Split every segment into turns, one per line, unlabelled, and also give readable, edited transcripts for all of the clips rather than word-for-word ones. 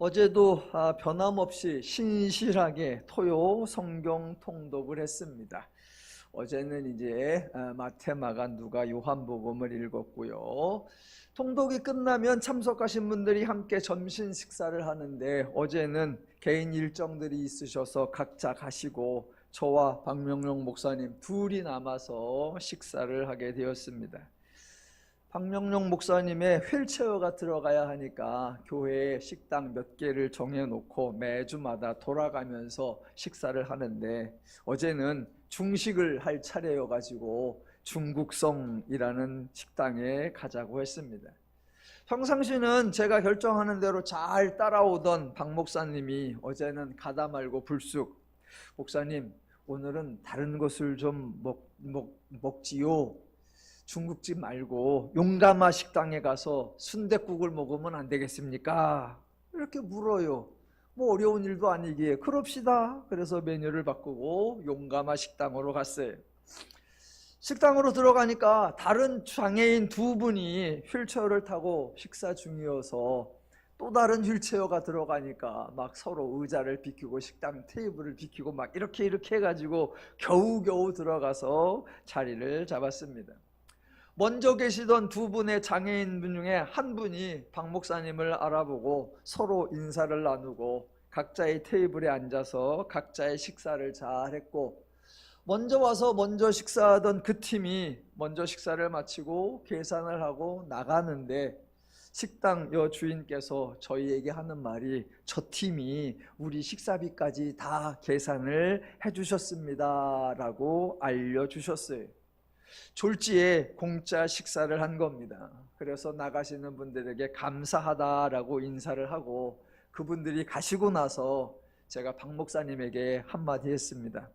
어제도 변함없이 신실하게 토요 성경 통독을 했습니다. 어제는 이제 마태, 마가, 누가, 요한복음을 읽었고요. 통독이 끝나면 참석하신 분들이 함께 점심 식사를 하는데 어제는 개인 일정들이 있으셔서 각자 가시고 저와 박명용 목사님 둘이 남아서 식사를 하게 되었습니다. 박명용 목사님의 휠체어가 들어가야 하니까 교회에 식당 몇 개를 정해놓고 매주마다 돌아가면서 식사를 하는데 어제는 중식을 할 차례여가지고 중국성이라는 식당에 가자고 했습니다. 평상시는 제가 결정하는 대로 잘 따라오던 박 목사님이 어제는 가다 말고 불쑥 목사님 오늘은 다른 것을 좀 먹지요. 중국집 말고 용가마 식당에 가서 순댓국을 먹으면 안 되겠습니까? 이렇게 물어요. 뭐 어려운 일도 아니기에 그럽시다. 그래서 메뉴를 바꾸고 용가마 식당으로 갔어요. 식당으로 들어가니까 다른 장애인 두 분이 휠체어를 타고 식사 중이어서 또 다른 휠체어가 들어가니까 막 서로 의자를 비키고 식당 테이블을 비키고 막 이렇게 해가지고 겨우겨우 들어가서 자리를 잡았습니다. 먼저 계시던 두 분의 장애인분 중에 한 분이 박 목사님을 알아보고 서로 인사를 나누고 각자의 테이블에 앉아서 각자의 식사를 잘 했고 먼저 와서 먼저 식사하던 그 팀이 먼저 식사를 마치고 계산을 하고 나가는데 식당 여주인께서 저희에게 하는 말이 저 팀이 우리 식사비까지 다 계산을 해주셨습니다 라고 알려주셨어요. 졸지에 공짜 식사를 한 겁니다. 그래서 나가시는 분들에게 감사하다라고 인사를 하고 그분들이 가시고 나서 제가 박 목사님에게 한마디 했습니다.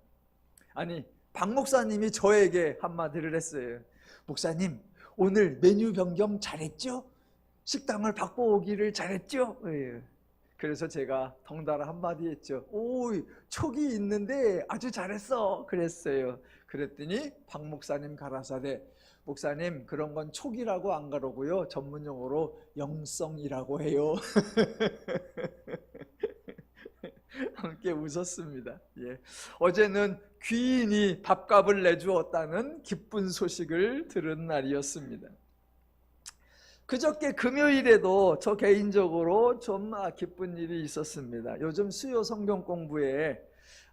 아니, 박 목사님이 저에게 한마디를 했어요. 목사님, 오늘 메뉴 변경 잘했죠? 식당을 바꿔오기를 잘했죠? 예. 그래서 제가 덩달아 한마디 했죠. 오, 촉이 있는데 아주 잘했어. 그랬어요. 그랬더니 박 목사님 가라사대 목사님 그런 건 촉이라고 안 그러고요. 전문용어로 영성이라고 해요. 함께 웃었습니다. 예. 어제는 귀인이 밥값을 내주었다는 기쁜 소식을 들은 날이었습니다. 그저께 금요일에도 저 개인적으로 좀 기쁜 일이 있었습니다. 요즘 수요 성경 공부에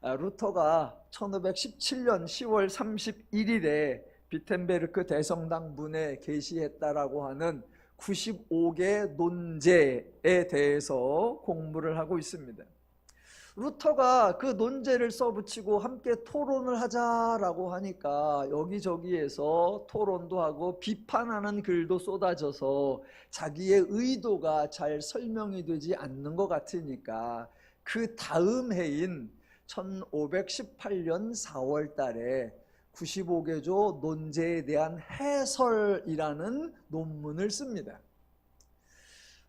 루터가 1517년 10월 31일에 비텐베르크 대성당 문에 게시했다라고 하는 95개 논제에 대해서 공부를 하고 있습니다. 루터가 그 논제를 써붙이고 함께 토론을 하자라고 하니까 여기저기에서 토론도 하고 비판하는 글도 쏟아져서 자기의 의도가 잘 설명이 되지 않는 것 같으니까 그 다음 해인 1518년 4월 달에 95개조 논제에 대한 해설이라는 논문을 씁니다.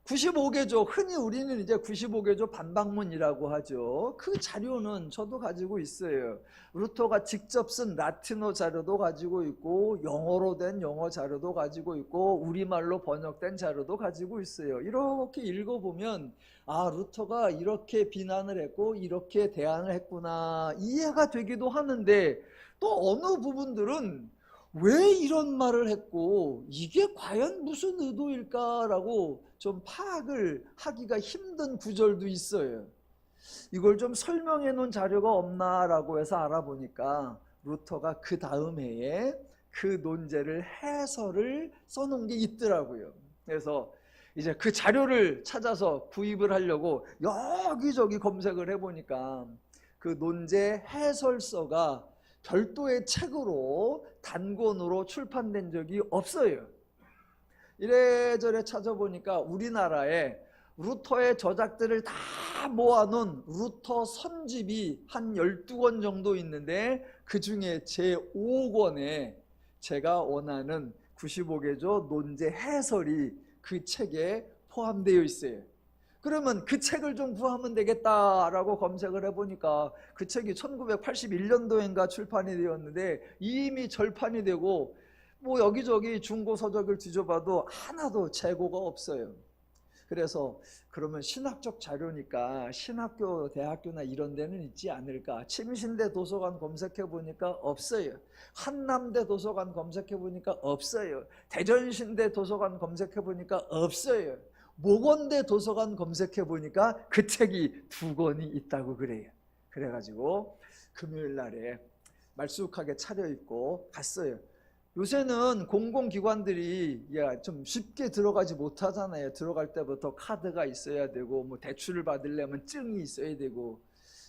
95개조, 흔히 우리는 이제 95개조 반박문이라고 하죠. 그 자료는 저도 가지고 있어요. 루터가 직접 쓴 라틴어 자료도 가지고 있고 영어로 된 영어 자료도 가지고 있고 우리말로 번역된 자료도 가지고 있어요. 이렇게 읽어보면 아, 루터가 이렇게 비난을 했고 이렇게 대안을 했구나 이해가 되기도 하는데 또 어느 부분들은 왜 이런 말을 했고 이게 과연 무슨 의도일까라고 좀 파악을 하기가 힘든 구절도 있어요. 이걸 좀 설명해 놓은 자료가 없나라고 해서 알아보니까 루터가 그 다음 해에 그 논제를 해설을 써놓은 게 있더라고요. 그래서 이제 그 자료를 찾아서 구입을 하려고 여기저기 검색을 해보니까 그 논제 해설서가 별도의 책으로 단권으로 출판된 적이 없어요. 이래저래 찾아보니까 우리나라에 루터의 저작들을 다 모아놓은 루터 선집이 한 12권 정도 있는데 그 중에 제5권에 제가 원하는 95개조 논제 해설이 그 책에 포함되어 있어요. 그러면 그 책을 좀 구하면 되겠다라고 검색을 해보니까 그 책이 1981년도인가 출판이 되었는데 이미 절판이 되고 뭐 여기저기 중고 서적을 뒤져봐도 하나도 재고가 없어요. 그래서 그러면 신학적 자료니까 신학교, 대학교나 이런 데는 있지 않을까? 침신대 도서관 검색해 보니까 없어요. 한남대 도서관 검색해 보니까 없어요. 대전신대 도서관 검색해 보니까 없어요. 모건대 도서관 검색해 보니까 그 책이 2권이 있다고 그래요. 그래가지고 금요일 날에 말쑥하게 차려입고 갔어요. 요새는 공공기관들이 좀 쉽게 들어가지 못하잖아요. 들어갈 때부터 카드가 있어야 되고 뭐 대출을 받으려면 증이 있어야 되고,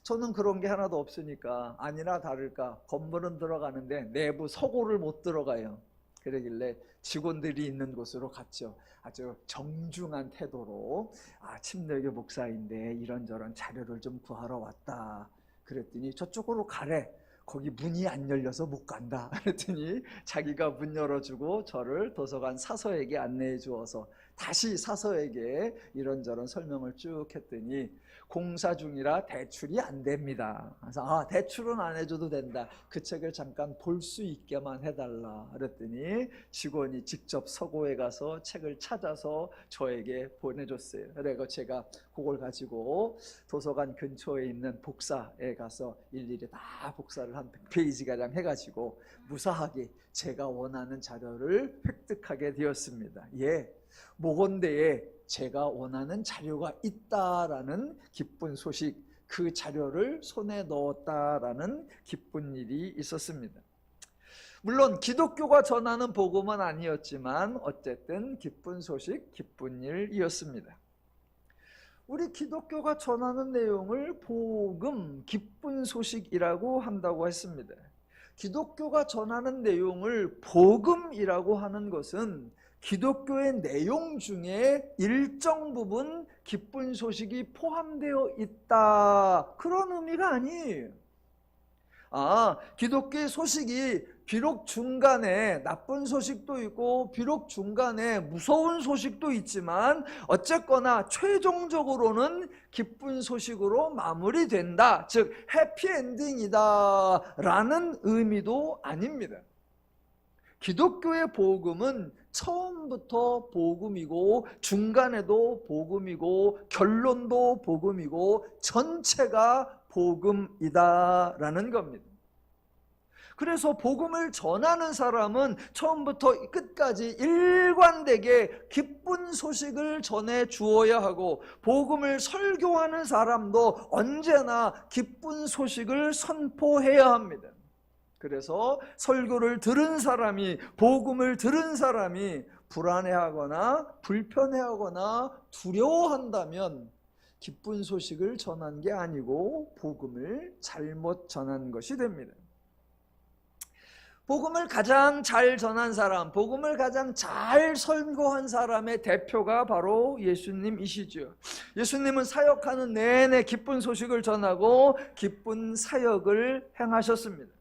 저는 그런 게 하나도 없으니까 아니나 다를까 건물은 들어가는데 내부 서고를 못 들어가요. 그러길래 직원들이 있는 곳으로 갔죠. 아주 정중한 태도로 침례교 목사인데 이런저런 자료를 좀 구하러 왔다. 그랬더니 저쪽으로 가래. 거기 문이 안 열려서 못 간다. 그랬더니 자기가 문 열어주고 저를 도서관 사서에게 안내해 주어서 다시 사서에게 이런저런 설명을 쭉 했더니 공사 중이라 대출이 안 됩니다. 그래서 대출은 안 해줘도 된다. 그 책을 잠깐 볼 수 있게만 해달라. 그랬더니 직원이 직접 서고에 가서 책을 찾아서 저에게 보내줬어요. 그래서 제가 그걸 가지고 도서관 근처에 있는 복사에 가서 일일이 다 복사를 한 100페이지가량 해가지고 무사하게 제가 원하는 자료를 획득하게 되었습니다. 모건대에 제가 원하는 자료가 있다라는 기쁜 소식, 그 자료를 손에 넣었다라는 기쁜 일이 있었습니다. 물론 기독교가 전하는 복음은 아니었지만 어쨌든 기쁜 소식, 기쁜 일이었습니다. 우리 기독교가 전하는 내용을 복음, 기쁜 소식이라고 한다고 했습니다. 기독교가 전하는 내용을 복음이라고 하는 것은 기독교의 내용 중에 일정 부분 기쁜 소식이 포함되어 있다, 그런 의미가 아니에요. 기독교의 소식이 비록 중간에 나쁜 소식도 있고 비록 중간에 무서운 소식도 있지만 어쨌거나 최종적으로는 기쁜 소식으로 마무리된다, 즉 해피엔딩이다 라는 의미도 아닙니다. 기독교의 복음은 처음부터 복음이고 중간에도 복음이고 결론도 복음이고 전체가 복음이다라는 겁니다. 그래서 복음을 전하는 사람은 처음부터 끝까지 일관되게 기쁜 소식을 전해 주어야 하고, 복음을 설교하는 사람도 언제나 기쁜 소식을 선포해야 합니다. 그래서 설교를 들은 사람이, 복음을 들은 사람이 불안해하거나 불편해하거나 두려워한다면 기쁜 소식을 전한 게 아니고 복음을 잘못 전한 것이 됩니다. 복음을 가장 잘 전한 사람, 복음을 가장 잘 설교한 사람의 대표가 바로 예수님이시죠. 예수님은 사역하는 내내 기쁜 소식을 전하고 기쁜 사역을 행하셨습니다.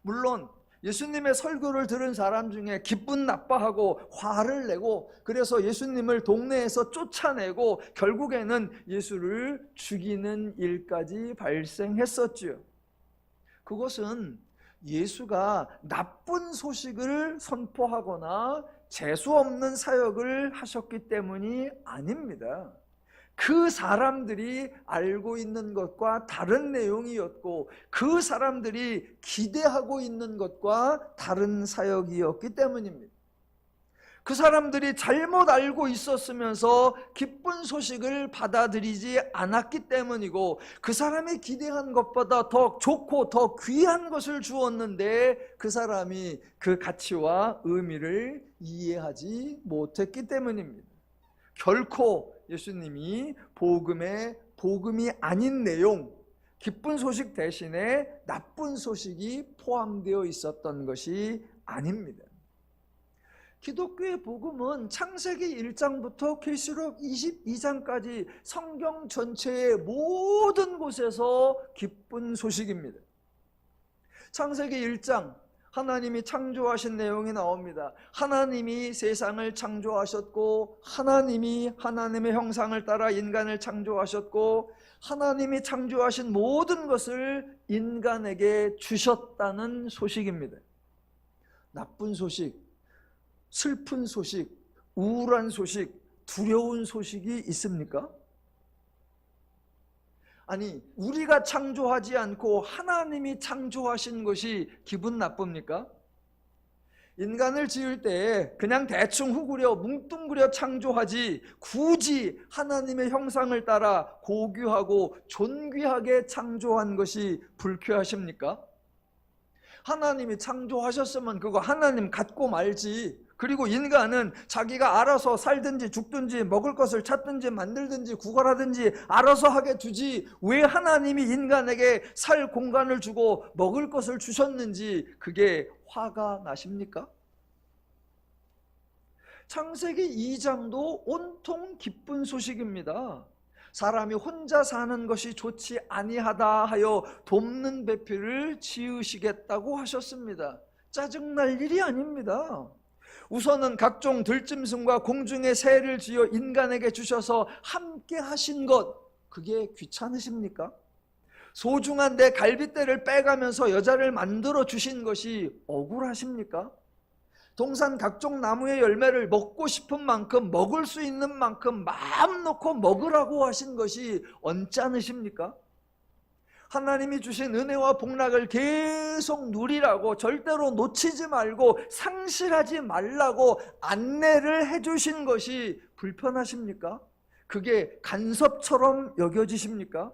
물론 예수님의 설교를 들은 사람 중에 기분 나빠하고 화를 내고, 그래서 예수님을 동네에서 쫓아내고 결국에는 예수를 죽이는 일까지 발생했었지요. 그것은 예수가 나쁜 소식을 선포하거나 재수없는 사역을 하셨기 때문이 아닙니다. 그 사람들이 알고 있는 것과 다른 내용이었고, 그 사람들이 기대하고 있는 것과 다른 사역이었기 때문입니다. 그 사람들이 잘못 알고 있었으면서 기쁜 소식을 받아들이지 않았기 때문이고, 그 사람이 기대한 것보다 더 좋고 더 귀한 것을 주었는데 그 사람이 그 가치와 의미를 이해하지 못했기 때문입니다. 결코 예수님이 복음이 아닌 내용, 기쁜 소식 대신에 나쁜 소식이 포함되어 있었던 것이 아닙니다. 기독교의 복음은 창세기 1장부터 계시록 22장까지 성경 전체의 모든 곳에서 기쁜 소식입니다. 창세기 1장 하나님이 창조하신 내용이 나옵니다. 하나님이 세상을 창조하셨고, 하나님이 하나님의 형상을 따라 인간을 창조하셨고, 하나님이 창조하신 모든 것을 인간에게 주셨다는 소식입니다. 나쁜 소식, 슬픈 소식, 우울한 소식, 두려운 소식이 있습니까? 아니, 우리가 창조하지 않고 하나님이 창조하신 것이 기분 나쁩니까? 인간을 지을 때 그냥 대충 후구려 뭉뚱그려 창조하지 굳이 하나님의 형상을 따라 고귀하고 존귀하게 창조한 것이 불쾌하십니까? 하나님이 창조하셨으면 그거 하나님 갖고 말지. 그리고 인간은 자기가 알아서 살든지 죽든지 먹을 것을 찾든지 만들든지 구걸하든지 알아서 하게 두지, 왜 하나님이 인간에게 살 공간을 주고 먹을 것을 주셨는지 그게 화가 나십니까? 창세기 2장도 온통 기쁜 소식입니다. 사람이 혼자 사는 것이 좋지 아니하다 하여 돕는 배필을 지으시겠다고 하셨습니다. 짜증날 일이 아닙니다. 우선은 각종 들짐승과 공중의 새를 지어 인간에게 주셔서 함께 하신 것, 그게 귀찮으십니까? 소중한 내 갈빗대를 빼가면서 여자를 만들어 주신 것이 억울하십니까? 동산 각종 나무의 열매를 먹고 싶은 만큼 먹을 수 있는 만큼 마음 놓고 먹으라고 하신 것이 언짢으십니까? 하나님이 주신 은혜와 복락을 계속 누리라고, 절대로 놓치지 말고 상실하지 말라고 안내를 해주신 것이 불편하십니까? 그게 간섭처럼 여겨지십니까?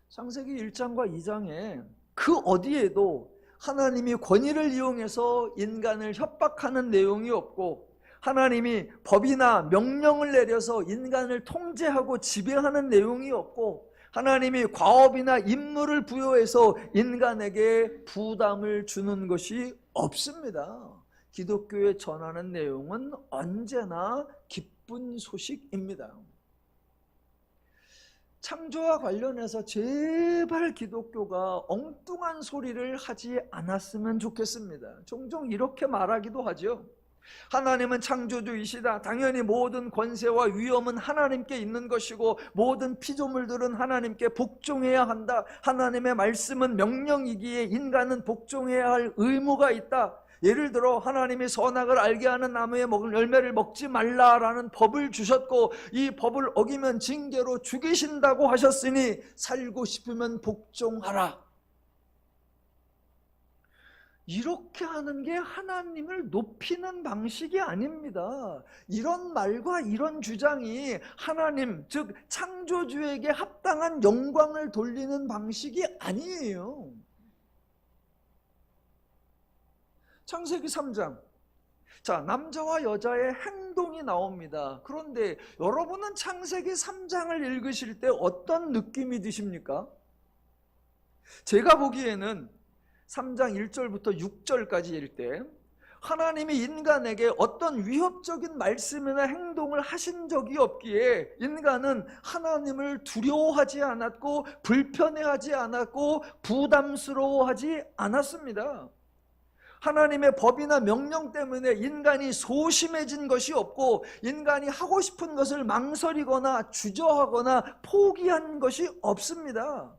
창세기 1장과 2장에 그 어디에도 하나님이 권위를 이용해서 인간을 협박하는 내용이 없고, 하나님이 법이나 명령을 내려서 인간을 통제하고 지배하는 내용이 없고, 하나님이 과업이나 임무를 부여해서 인간에게 부담을 주는 것이 없습니다. 기독교에 전하는 내용은 언제나 기쁜 소식입니다. 창조와 관련해서 제발 기독교가 엉뚱한 소리를 하지 않았으면 좋겠습니다. 종종 이렇게 말하기도 하죠. 하나님은 창조주이시다. 당연히 모든 권세와 위엄은 하나님께 있는 것이고 모든 피조물들은 하나님께 복종해야 한다. 하나님의 말씀은 명령이기에 인간은 복종해야 할 의무가 있다. 예를 들어 하나님이 선악을 알게 하는 나무에 먹을 열매를 먹지 말라라는 법을 주셨고, 이 법을 어기면 징계로 죽이신다고 하셨으니 살고 싶으면 복종하라. 이렇게 하는 게 하나님을 높이는 방식이 아닙니다. 이런 말과 이런 주장이 하나님, 즉 창조주에게 합당한 영광을 돌리는 방식이 아니에요. 창세기 3장, 자, 남자와 여자의 행동이 나옵니다. 그런데 여러분은 창세기 3장을 읽으실 때 어떤 느낌이 드십니까? 제가 보기에는 3장 1절부터 6절까지일 때 하나님이 인간에게 어떤 위협적인 말씀이나 행동을 하신 적이 없기에 인간은 하나님을 두려워하지 않았고 불편해하지 않았고 부담스러워하지 않았습니다. 하나님의 법이나 명령 때문에 인간이 소심해진 것이 없고 인간이 하고 싶은 것을 망설이거나 주저하거나 포기한 것이 없습니다.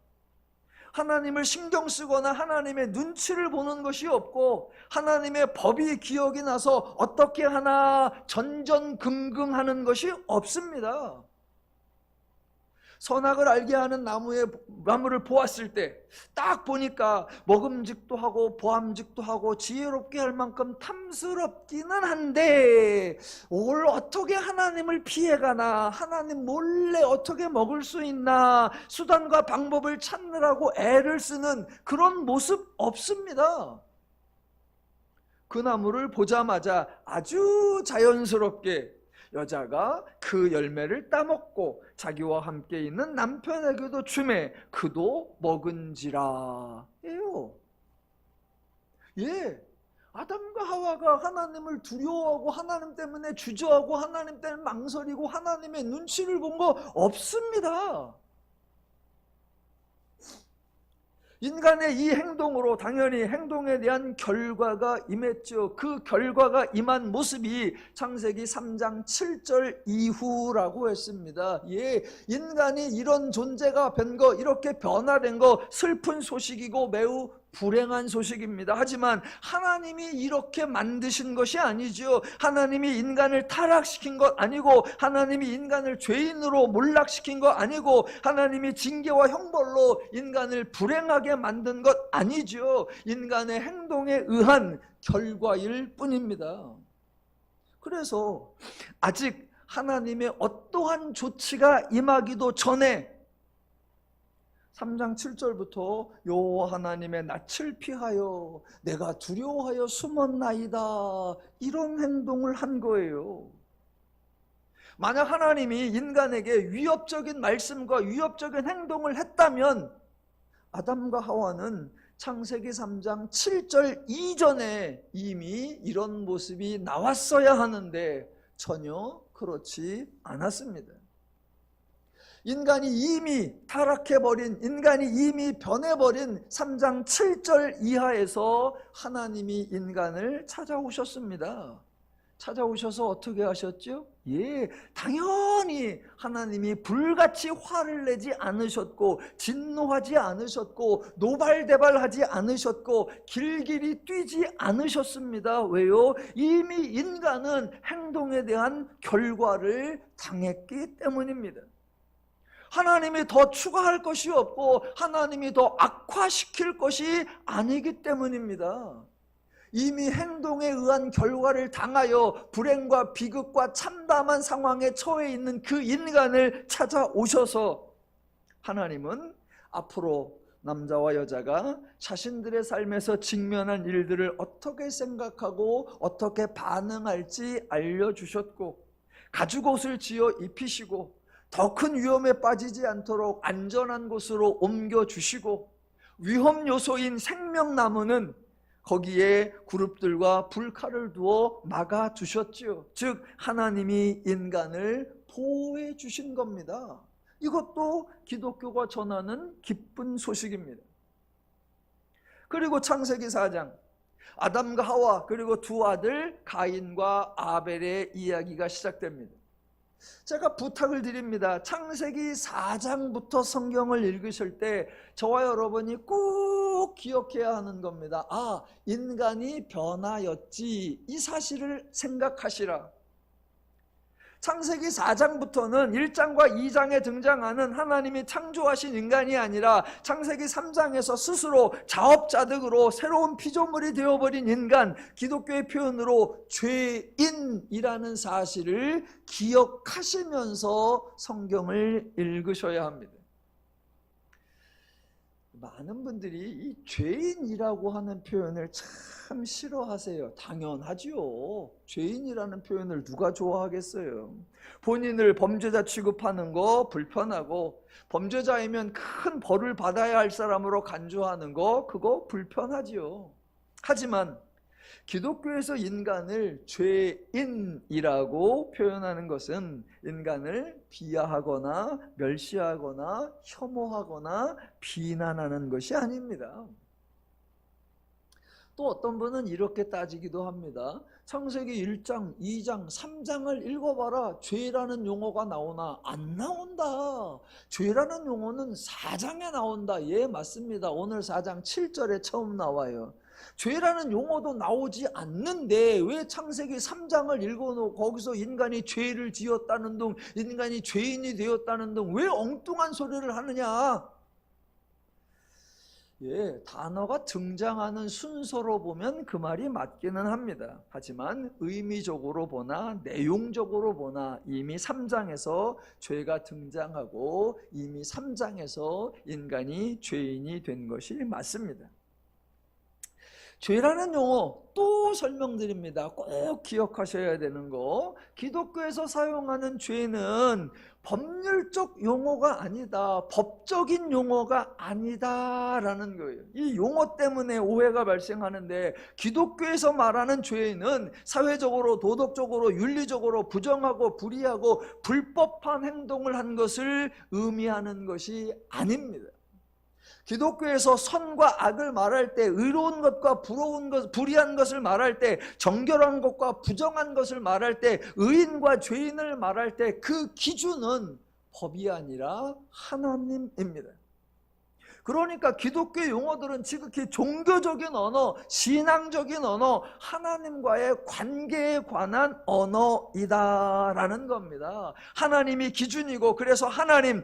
하나님을 신경 쓰거나 하나님의 눈치를 보는 것이 없고 하나님의 법이 기억이 나서 어떻게 하나 전전긍긍하는 것이 없습니다. 선악을 알게 하는 나무를 보았을 때 딱 보니까 먹음직도 하고 보암직도 하고 지혜롭게 할 만큼 탐스럽기는 한데 뭘 어떻게 하나님을 피해가나, 하나님 몰래 어떻게 먹을 수 있나 수단과 방법을 찾느라고 애를 쓰는 그런 모습 없습니다. 그 나무를 보자마자 아주 자연스럽게 여자가 그 열매를 따먹고 자기와 함께 있는 남편에게도 주매 그도 먹은지라 예요. 예, 아담과 하와가 하나님을 두려워하고 하나님 때문에 주저하고 하나님 때문에 망설이고 하나님의 눈치를 본 거 없습니다. 인간의 이 행동으로 당연히 행동에 대한 결과가 임했죠. 그 결과가 임한 모습이 창세기 3장 7절 이후라고 했습니다. 예, 인간이 이런 존재가 된 거, 이렇게 변화된 거 슬픈 소식이고 매우 불행한 소식입니다. 하지만 하나님이 이렇게 만드신 것이 아니죠. 하나님이 인간을 타락시킨 것 아니고, 하나님이 인간을 죄인으로 몰락시킨 것 아니고, 하나님이 징계와 형벌로 인간을 불행하게 만든 것 아니죠. 인간의 행동에 의한 결과일 뿐입니다. 그래서 아직 하나님의 어떠한 조치가 임하기도 전에 3장 7절부터 여호와 하나님의 낯을 피하여 내가 두려워하여 숨었나이다, 이런 행동을 한 거예요. 만약 하나님이 인간에게 위협적인 말씀과 위협적인 행동을 했다면 아담과 하와는 창세기 3장 7절 이전에 이미 이런 모습이 나왔어야 하는데 전혀 그렇지 않았습니다. 인간이 이미 타락해버린, 인간이 이미 변해버린 3장 7절 이하에서 하나님이 인간을 찾아오셨습니다. 찾아오셔서 어떻게 하셨죠? 당연히 하나님이 불같이 화를 내지 않으셨고, 진노하지 않으셨고, 노발대발하지 않으셨고, 길길이 뛰지 않으셨습니다. 왜요? 이미 인간은 행동에 대한 결과를 당했기 때문입니다. 하나님이 더 추가할 것이 없고 하나님이 더 악화시킬 것이 아니기 때문입니다. 이미 행동에 의한 결과를 당하여 불행과 비극과 참담한 상황에 처해 있는 그 인간을 찾아오셔서 하나님은 앞으로 남자와 여자가 자신들의 삶에서 직면한 일들을 어떻게 생각하고 어떻게 반응할지 알려주셨고, 가죽옷을 지어 입히시고 더 큰 위험에 빠지지 않도록 안전한 곳으로 옮겨주시고, 위험 요소인 생명나무는 거기에 그룹들과 불칼을 두어 막아두셨죠. 즉 하나님이 인간을 보호해 주신 겁니다. 이것도 기독교가 전하는 기쁜 소식입니다. 그리고 창세기 4장, 아담과 하와 그리고 두 아들 가인과 아벨의 이야기가 시작됩니다. 제가 부탁을 드립니다. 창세기 4장부터 성경을 읽으실 때 저와 여러분이 꼭 기억해야 하는 겁니다. 인간이 변하였지, 이 사실을 생각하시라. 창세기 4장부터는 1장과 2장에 등장하는 하나님이 창조하신 인간이 아니라 창세기 3장에서 스스로 자업자득으로 새로운 피조물이 되어버린 인간, 기독교의 표현으로 죄인이라는 사실을 기억하시면서 성경을 읽으셔야 합니다. 많은 분들이 이 죄인이라고 하는 표현을 참 싫어하세요. 당연하지요. 죄인이라는 표현을 누가 좋아하겠어요. 본인을 범죄자 취급하는 거 불편하고, 범죄자이면 큰 벌을 받아야 할 사람으로 간주하는 거, 그거 불편하지요. 하지만 기독교에서 인간을 죄인이라고 표현하는 것은 인간을 비하하거나 멸시하거나 혐오하거나 비난하는 것이 아닙니다. 또 어떤 분은 이렇게 따지기도 합니다. 창세기 1장, 2장, 3장을 읽어봐라. 죄라는 용어가 나오나? 안 나온다. 죄라는 용어는 4장에 나온다. 맞습니다. 오늘 4장 7절에 처음 나와요. 죄라는 용어도 나오지 않는데 왜 창세기 3장을 읽어놓고 거기서 인간이 죄를 지었다는 등, 인간이 죄인이 되었다는 등 왜 엉뚱한 소리를 하느냐? 단어가 등장하는 순서로 보면 그 말이 맞기는 합니다. 하지만 의미적으로 보나 내용적으로 보나 이미 3장에서 죄가 등장하고 이미 3장에서 인간이 죄인이 된 것이 맞습니다. 죄라는 용어 또 설명드립니다. 꼭 기억하셔야 되는 거, 기독교에서 사용하는 죄는 법률적 용어가 아니다, 법적인 용어가 아니다라는 거예요. 이 용어 때문에 오해가 발생하는데, 기독교에서 말하는 죄는 사회적으로, 도덕적으로, 윤리적으로 부정하고 불의하고 불법한 행동을 한 것을 의미하는 것이 아닙니다. 기독교에서 선과 악을 말할 때, 의로운 것과 부러운 것, 불의한 것을 말할 때, 정결한 것과 부정한 것을 말할 때, 의인과 죄인을 말할 때 그 기준은 법이 아니라 하나님입니다. 그러니까 기독교 용어들은 지극히 종교적인 언어, 신앙적인 언어, 하나님과의 관계에 관한 언어이다라는 겁니다. 하나님이 기준이고, 그래서 하나님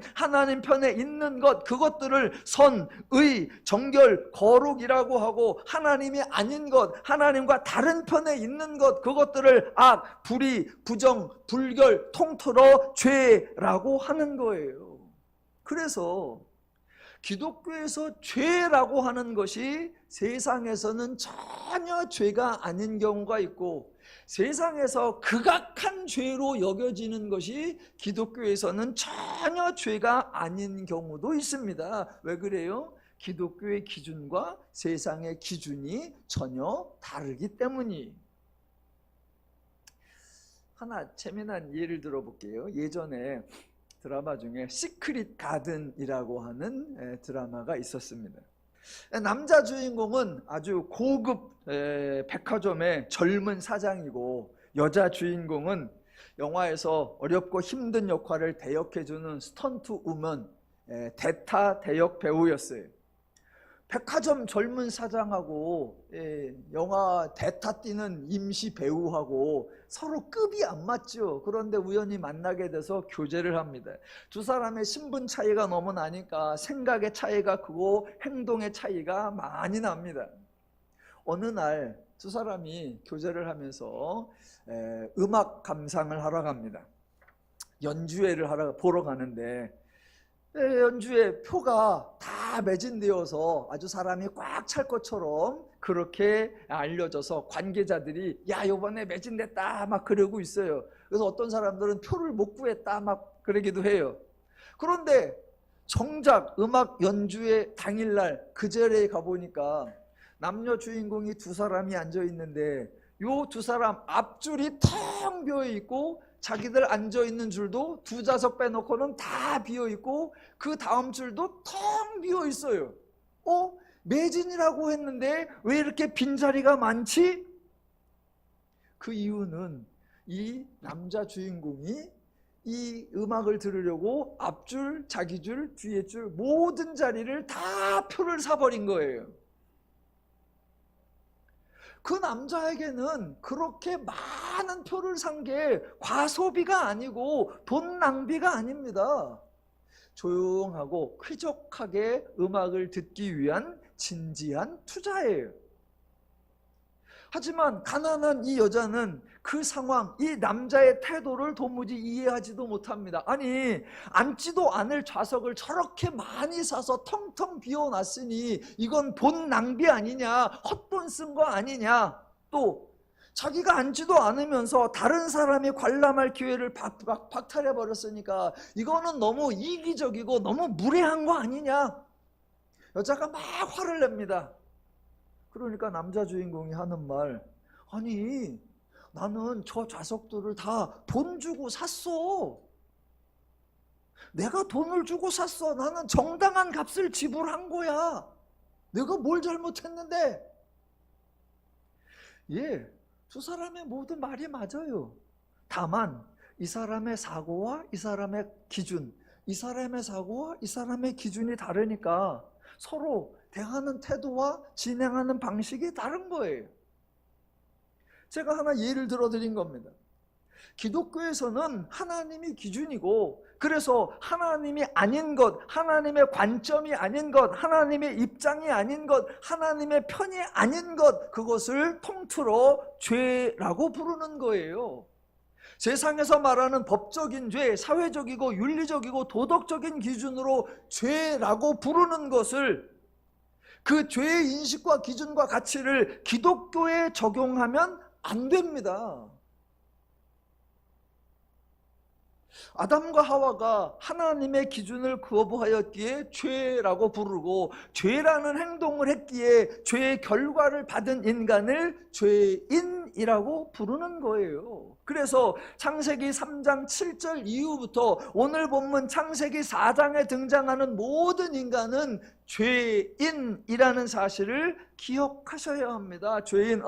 편에 있는 것, 그것들을 선, 의, 정결, 거룩이라고 하고, 하나님이 아닌 것, 하나님과 다른 편에 있는 것, 그것들을 악, 불의, 부정, 불결, 통틀어 죄라고 하는 거예요. 그래서 기독교에서 죄라고 하는 것이 세상에서는 전혀 죄가 아닌 경우가 있고, 세상에서 극악한 죄로 여겨지는 것이 기독교에서는 전혀 죄가 아닌 경우도 있습니다. 왜 그래요? 기독교의 기준과 세상의 기준이 전혀 다르기 때문이. 하나 재미난 예를 들어볼게요. 예전에 드라마 중에 시크릿 가든이라고 하는 드라마가 있었습니다. 남자 주인공은 아주 고급 백화점의 젊은 사장이고, 여자 주인공은 영화에서 어렵고 힘든 역할을 대역해주는 스턴트 우먼, 대타 대역 배우였어요. 백화점 젊은 사장하고 영화 대타 뛰는 임시 배우하고 서로 급이 안 맞죠. 그런데 우연히 만나게 돼서 교제를 합니다. 두 사람의 신분 차이가 너무 나니까 생각의 차이가 크고 행동의 차이가 많이 납니다. 어느 날 두 사람이 교제를 하면서 음악 감상을 하러 갑니다. 연주회를 보러 가는데, 연주회 표가 다 매진되어서 아주 사람이 꽉 찰 것처럼 그렇게 알려져서 관계자들이 야, 요번에 매진됐다 막 그러고 있어요. 그래서 어떤 사람들은 표를 못 구했다 막 그러기도 해요. 그런데 정작 음악 연주회 당일날 그 자리에 가보니까 남녀 주인공이 두 사람이 앉아 있는데, 요 두 사람 앞줄이 텅 비어 있고, 자기들 앉아있는 줄도 두 좌석 빼놓고는 다 비어있고, 그 다음 줄도 텅 비어있어요. 매진이라고 했는데 왜 이렇게 빈자리가 많지? 그 이유는 이 남자 주인공이 이 음악을 들으려고 앞줄, 자기 줄, 뒤에 줄 모든 자리를 다 표를 사버린 거예요. 그 남자에게는 그렇게 많은 표를 산 게 과소비가 아니고 돈 낭비가 아닙니다. 조용하고 쾌적하게 음악을 듣기 위한 진지한 투자예요. 하지만 가난한 이 여자는 그 상황, 이 남자의 태도를 도무지 이해하지도 못합니다. 아니, 앉지도 않을 좌석을 저렇게 많이 사서 텅텅 비워놨으니 이건 돈 낭비 아니냐, 헛돈 쓴 거 아니냐, 또 자기가 앉지도 않으면서 다른 사람이 관람할 기회를 박탈해버렸으니까 이거는 너무 이기적이고 너무 무례한 거 아니냐, 여자가 막 화를 냅니다. 그러니까 남자 주인공이 하는 말, 아니 나는 저 좌석들을 다 돈 주고 샀어. 내가 돈을 주고 샀어. 나는 정당한 값을 지불한 거야. 내가 뭘 잘못했는데? 예, 두 사람의 모든 말이 맞아요. 다만 이 사람의 사고와 이 사람의 기준, 이 사람의 사고와 이 사람의 기준이 다르니까 서로 대하는 태도와 진행하는 방식이 다른 거예요. 제가 하나 예를 들어 드린 겁니다. 기독교에서는 하나님이 기준이고, 그래서 하나님이 아닌 것, 하나님의 관점이 아닌 것, 하나님의 입장이 아닌 것, 하나님의 편이 아닌 것, 그것을 통틀어 죄라고 부르는 거예요. 세상에서 말하는 법적인 죄, 사회적이고 윤리적이고 도덕적인 기준으로 죄라고 부르는 것을, 그 죄의 인식과 기준과 가치를 기독교에 적용하면 안 됩니다. 아담과 하와가 하나님의 기준을 거부하였기에 죄라고 부르고, 죄라는 행동을 했기에 죄의 결과를 받은 인간을 죄인이라고 부르는 거예요. 그래서 창세기 3장 7절 이후부터 오늘 본문 창세기 4장에 등장하는 모든 인간은 죄인이라는 사실을 기억하셔야 합니다. 죄인,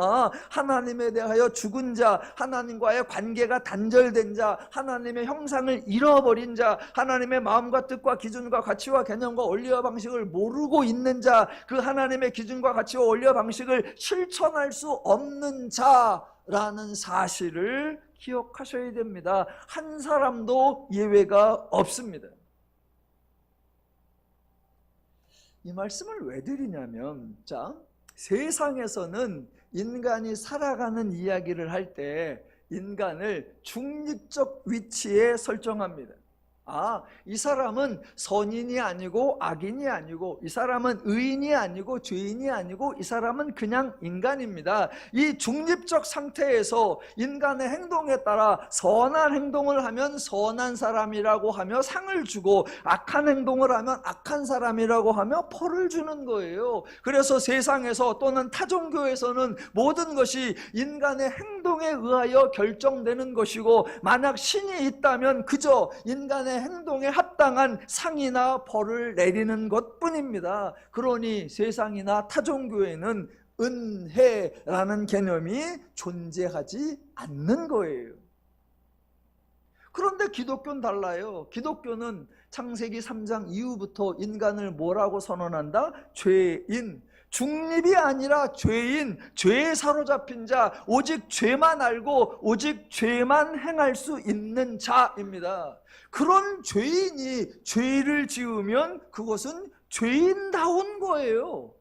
하나님에 대하여 죽은 자, 하나님과의 관계가 단절된 자, 하나님의 형상을 잃어버린 자, 하나님의 마음과 뜻과 기준과 가치와 개념과 원리와 방식을 모르고 있는 자, 그 하나님의 기준과 가치와 원리와 방식을 실천할 수 없는 자라는 사실을 기억하셔야 됩니다. 한 사람도 예외가 없습니다. 이 말씀을 왜 드리냐면, 자, 세상에서는 인간이 살아가는 이야기를 할 때 인간을 중립적 위치에 설정합니다. 이 사람은 선인이 아니고 악인이 아니고, 이 사람은 의인이 아니고 죄인이 아니고, 이 사람은 그냥 인간입니다. 이 중립적 상태에서 인간의 행동에 따라 선한 행동을 하면 선한 사람이라고 하며 상을 주고, 악한 행동을 하면 악한 사람이라고 하며 벌을 주는 거예요. 그래서 세상에서 또는 타종교에서는 모든 것이 인간의 행동에 의하여 결정되는 것이고, 만약 신이 있다면 그저 인간의 행동에 합당한 상이나 벌을 내리는 것뿐입니다. 그러니 세상이나 타종교에는 은혜라는 개념이 존재하지 않는 거예요. 그런데 기독교는 달라요. 기독교는 창세기 3장 이후부터 인간을 뭐라고 선언한다? 죄인. 중립이 아니라 죄인, 죄에 사로잡힌 자, 오직 죄만 알고 오직 죄만 행할 수 있는 자입니다. 그런 죄인이 죄를 지으면 그것은 죄인다운 거예요.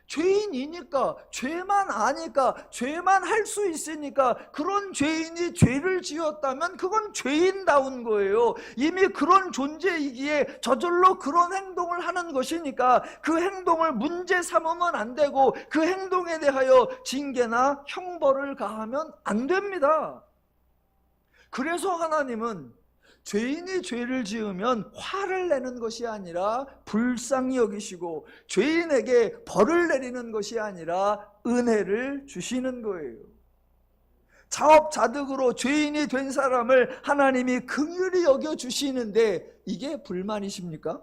죄인이니까, 죄만 아니까, 죄만 할 수 있으니까, 그런 죄인이 죄를 지었다면 그건 죄인다운 거예요. 이미 그런 존재이기에 저절로 그런 행동을 하는 것이니까 그 행동을 문제 삼으면 안 되고, 그 행동에 대하여 징계나 형벌을 가하면 안 됩니다. 그래서 하나님은 죄인이 죄를 지으면 화를 내는 것이 아니라 불쌍히 여기시고, 죄인에게 벌을 내리는 것이 아니라 은혜를 주시는 거예요. 자업자득으로 죄인이 된 사람을 하나님이 긍휼히 여겨주시는데 이게 불만이십니까?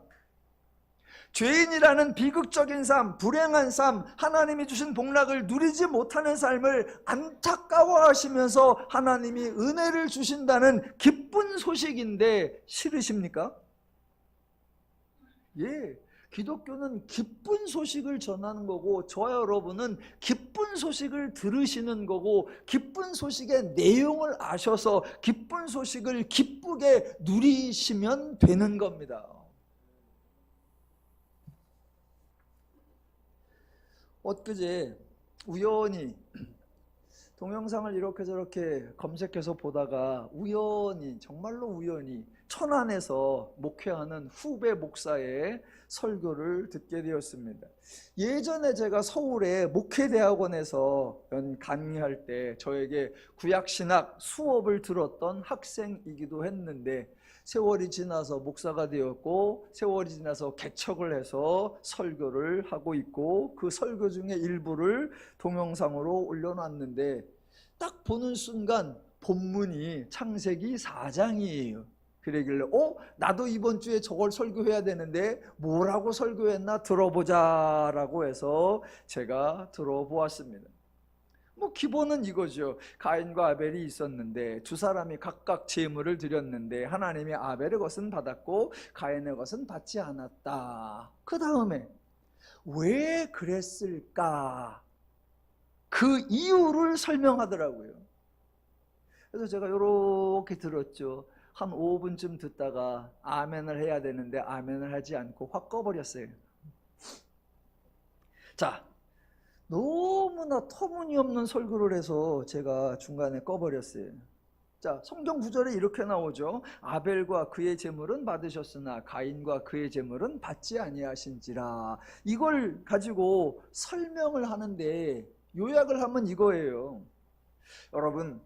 죄인이라는 비극적인 삶, 불행한 삶, 하나님이 주신 복락을 누리지 못하는 삶을 안타까워하시면서 하나님이 은혜를 주신다는 기쁜 소식인데 싫으십니까? 예, 기독교는 기쁜 소식을 전하는 거고, 저와 여러분은 기쁜 소식을 들으시는 거고, 기쁜 소식의 내용을 아셔서 기쁜 소식을 기쁘게 누리시면 되는 겁니다. 엊그제 우연히 동영상을 이렇게 저렇게 검색해서 보다가 우연히, 정말로 우연히 천안에서 목회하는 후배 목사의 설교를 듣게 되었습니다. 예전에 제가 서울의 목회대학원에서 강의할 때 저에게 구약신학 수업을 들었던 학생이기도 했는데, 세월이 지나서 목사가 되었고, 세월이 지나서 개척을 해서 설교를 하고 있고, 그 설교 중에 일부를 동영상으로 올려놨는데, 딱 보는 순간 본문이 창세기 4장이에요. 그러길래 나도 이번 주에 저걸 설교해야 되는데 뭐라고 설교했나 들어보자 라고 해서 제가 들어보았습니다. 기본은 이거죠. 가인과 아벨이 있었는데 두 사람이 각각 제물을 드렸는데 하나님이 아벨의 것은 받았고 가인의 것은 받지 않았다. 그 다음에 왜 그랬을까? 그 이유를 설명하더라고요. 그래서 제가 이렇게 들었죠. 한 5분쯤 듣다가 아멘을 해야 되는데 아멘을 하지 않고 확 꺼버렸어요. 자, 너무나 터무니없는 설교를 해서 제가 중간에 꺼버렸어요. 자, 성경 구절에 이렇게 나오죠. 아벨과 그의 제물은 받으셨으나 가인과 그의 제물은 받지 아니하신지라. 이걸 가지고 설명을 하는데 요약을 하면 이거예요. 여러분,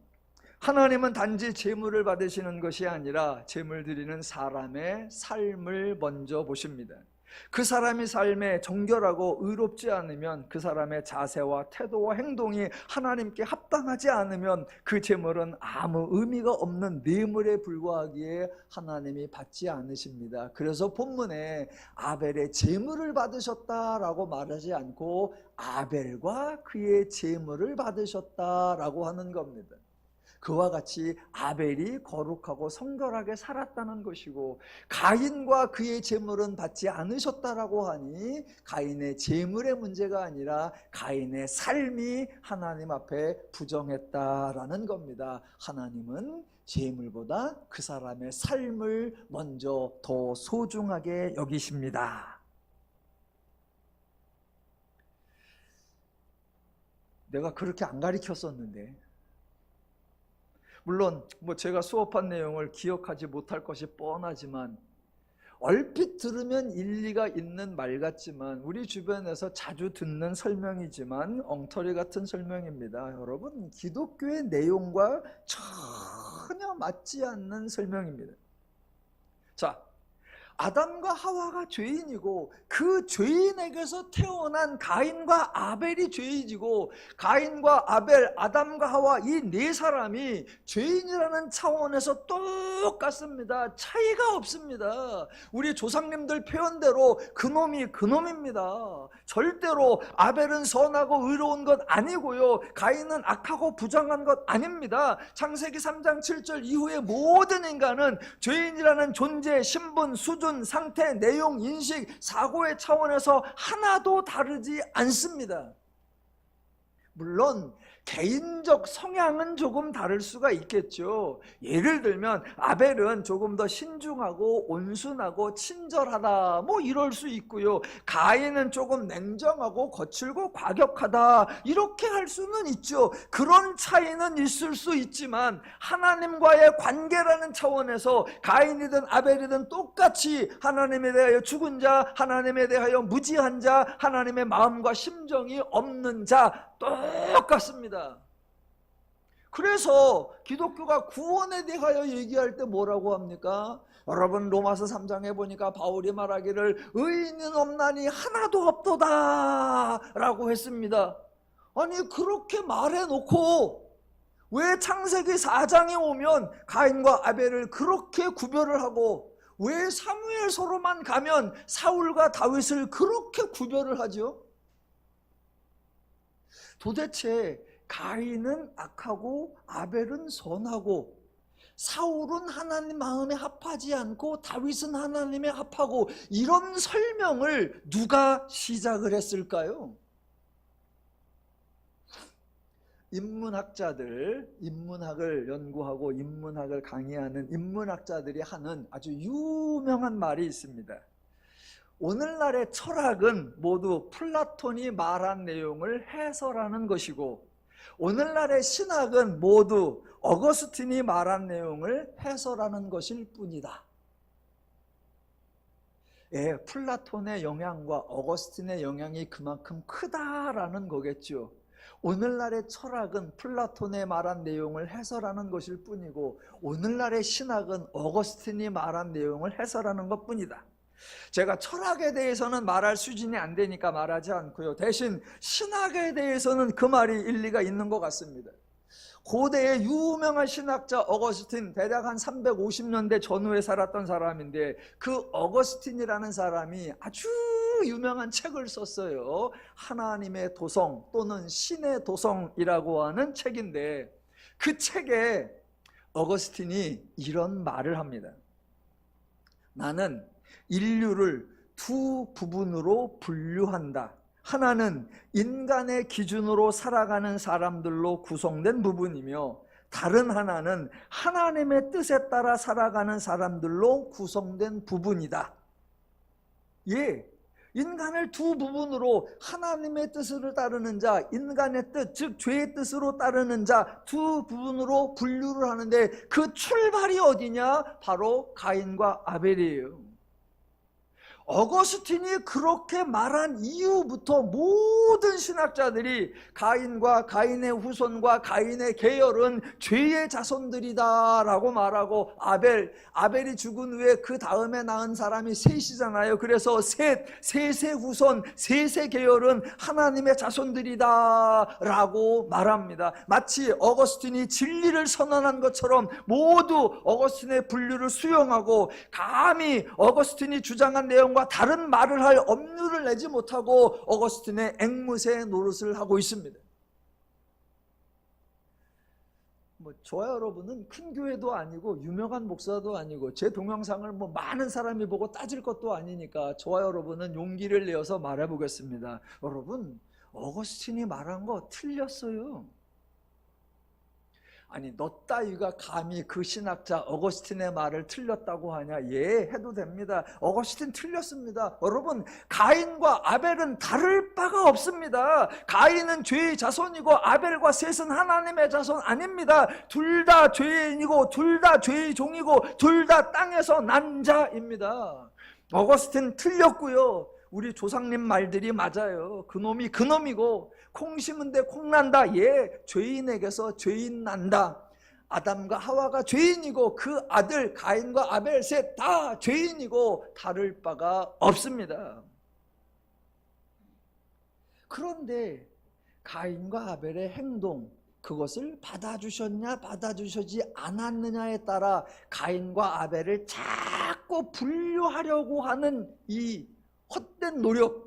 하나님은 단지 제물을 받으시는 것이 아니라 제물 드리는 사람의 삶을 먼저 보십니다. 그 사람이 삶에 정결하고 의롭지 않으면, 그 사람의 자세와 태도와 행동이 하나님께 합당하지 않으면 그 제물은 아무 의미가 없는 뇌물에 불과하기에 하나님이 받지 않으십니다. 그래서 본문에 아벨의 제물을 받으셨다라고 말하지 않고 아벨과 그의 제물을 받으셨다라고 하는 겁니다. 그와 같이 아벨이 거룩하고 성결하게 살았다는 것이고, 가인과 그의 제물은 받지 않으셨다라고 하니 가인의 제물의 문제가 아니라 가인의 삶이 하나님 앞에 부정했다라는 겁니다. 하나님은 제물보다 그 사람의 삶을 먼저 더 소중하게 여기십니다. 내가 그렇게 안 가르쳤었는데, 물론 제가 수업한 내용을 기억하지 못할 것이 뻔하지만, 얼핏 들으면 일리가 있는 말 같지만 우리 주변에서 자주 듣는 설명이지만 엉터리 같은 설명입니다. 여러분, 기독교의 내용과 전혀 맞지 않는 설명입니다. 자, 아담과 하와가 죄인이고 그 죄인에게서 태어난 가인과 아벨이 죄인이고, 가인과 아벨, 아담과 하와 이 네 사람이 죄인이라는 차원에서 똑같습니다. 차이가 없습니다. 우리 조상님들 표현대로 그놈이 그놈입니다. 절대로 아벨은 선하고 의로운 것 아니고요, 가인은 악하고 부정한 것 아닙니다. 창세기 3장 7절 이후의 모든 인간은 죄인이라는 존재, 신분, 수준, 상태, 내용, 인식, 사고의 차원에서 하나도 다르지 않습니다. 물론 개인적 성향은 조금 다를 수가 있겠죠. 예를 들면 아벨은 조금 더 신중하고 온순하고 친절하다, 이럴 수 있고요, 가인은 조금 냉정하고 거칠고 과격하다, 이렇게 할 수는 있죠. 그런 차이는 있을 수 있지만 하나님과의 관계라는 차원에서 가인이든 아벨이든 똑같이 하나님에 대하여 죽은 자, 하나님에 대하여 무지한 자, 하나님의 마음과 심정이 없는 자, 똑같습니다. 그래서 기독교가 구원에 대하여 얘기할 때 뭐라고 합니까? 여러분, 로마서 3장에 보니까 바울이 말하기를 의인은 없나니 하나도 없도다 라고 했습니다. 아니, 그렇게 말해놓고 왜 창세기 4장에 오면 가인과 아벨을 그렇게 구별을 하고, 왜 사무엘서로만 가면 사울과 다윗을 그렇게 구별을 하죠? 도대체 가인은 악하고 아벨은 선하고, 사울은 하나님 마음에 합하지 않고 다윗은 하나님에 합하고, 이런 설명을 누가 시작을 했을까요? 인문학을 연구하고 인문학을 강의하는 인문학자들이 하는 아주 유명한 말이 있습니다. 오늘날의 철학은 모두 플라톤이 말한 내용을 해설하는 것이고, 오늘날의 신학은 모두 어거스틴이 말한 내용을 해설하는 것일 뿐이다. 예, 플라톤의 영향과 어거스틴의 영향이 그만큼 크다라는 거겠죠. 오늘날의 철학은 플라톤의 말한 내용을 해설하는 것일 뿐이고, 오늘날의 신학은 어거스틴이 말한 내용을 해설하는 것뿐이다. 제가 철학에 대해서는 말할 수준이 안 되니까 말하지 않고요, 대신 신학에 대해서는 그 말이 일리가 있는 것 같습니다. 고대의 유명한 신학자 어거스틴, 대략 한 350년대 전후에 살았던 사람인데, 그 어거스틴이라는 사람이 아주 유명한 책을 썼어요. 하나님의 도성 또는 신의 도성이라고 하는 책인데, 그 책에 어거스틴이 이런 말을 합니다. 나는 인류를 두 부분으로 분류한다. 하나는 인간의 기준으로 살아가는 사람들로 구성된 부분이며, 다른 하나는 하나님의 뜻에 따라 살아가는 사람들로 구성된 부분이다. 예, 인간을 두 부분으로, 하나님의 뜻을 따르는 자, 인간의 뜻, 즉 죄의 뜻으로 따르는 자, 두 부분으로 분류를 하는데, 그 출발이 어디냐? 바로 가인과 아벨이에요. 어거스틴이 그렇게 말한 이후부터 모든 신학자들이 가인과 가인의 후손과 가인의 계열은 죄의 자손들이다 라고 말하고, 아벨이 죽은 후에 그 다음에 낳은 사람이 셋이잖아요. 그래서 셋의 후손, 셋의 계열은 하나님의 자손들이다 라고 말합니다. 마치 어거스틴이 진리를 선언한 것처럼 모두 어거스틴의 분류를 수용하고, 감히 어거스틴이 주장한 내용과 다른 말을 할 업류를 내지 못하고 어거스틴의 앵무새 노릇을 하고 있습니다. 저와 여러분은 큰 교회도 아니고 유명한 목사도 아니고 제 동영상을 많은 사람이 보고 따질 것도 아니니까 저와 여러분은 용기를 내어서 말해 보겠습니다. 여러분, 어거스틴이 말한 거 틀렸어요. 아니, 너 따위가 감히 그 신학자 어거스틴의 말을 틀렸다고 하냐? 예, 해도 됩니다. 어거스틴 틀렸습니다. 여러분, 가인과 아벨은 다를 바가 없습니다. 가인은 죄의 자손이고 아벨과 셋은 하나님의 자손 아닙니다. 둘 다 죄인이고 둘 다 죄의 종이고 둘 다 땅에서 난 자입니다. 어거스틴 틀렸고요. 우리 조상님 말들이 맞아요. 그놈이 그놈이고 콩 심은데 콩 난다. 예, 죄인에게서 죄인 난다. 아담과 하와가 죄인이고 그 아들 가인과 아벨 셋 다 죄인이고 다를 바가 없습니다. 그런데 가인과 아벨의 행동, 그것을 받아주셨냐 받아주시지 않았느냐에 따라 가인과 아벨을 자꾸 분류하려고 하는 이 헛된 노력,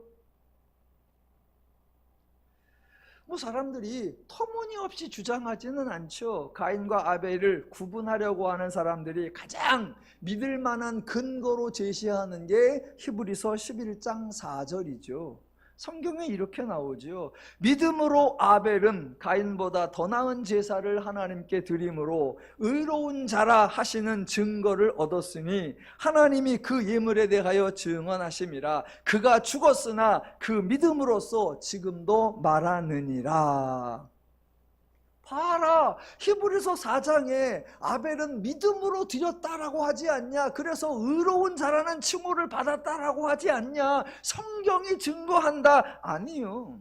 사람들이 터무니없이 주장하지는 않죠. 가인과 아벨을 구분하려고 하는 사람들이 가장 믿을 만한 근거로 제시하는 게 히브리서 11장 4절이죠. 성경에 이렇게 나오죠. 믿음으로 아벨은 가인보다 더 나은 제사를 하나님께 드림으로 의로운 자라 하시는 증거를 얻었으니 하나님이 그 예물에 대하여 증언하심이라. 그가 죽었으나 그 믿음으로써 지금도 말하느니라. 봐라, 히브리서 4장에 아벨은 믿음으로 드렸다라고 하지 않냐? 그래서 의로운 자라는 칭호를 받았다라고 하지 않냐? 성경이 증거한다. 아니요.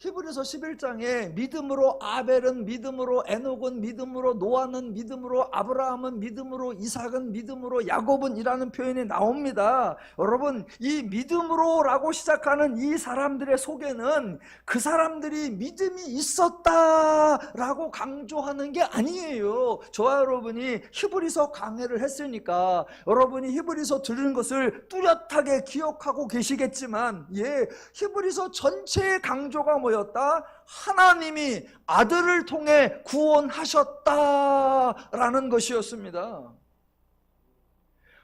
히브리서 11장에 믿음으로 아벨은 믿음으로, 에녹은 믿음으로, 노아는 믿음으로, 아브라함은 믿음으로, 이삭은 믿음으로, 야곱은 이라는 표현이 나옵니다. 여러분, 이 믿음으로라고 시작하는 이 사람들의 속에는 그 사람들이 믿음이 있었다라고 강조하는 게 아니에요. 저와 여러분이 히브리서 강해를 했으니까 여러분이 히브리서 들은 것을 뚜렷하게 기억하고 계시겠지만, 히브리서 전체의 강조가 뭐였다? 하나님이 아들을 통해 구원하셨다라는 것이었습니다.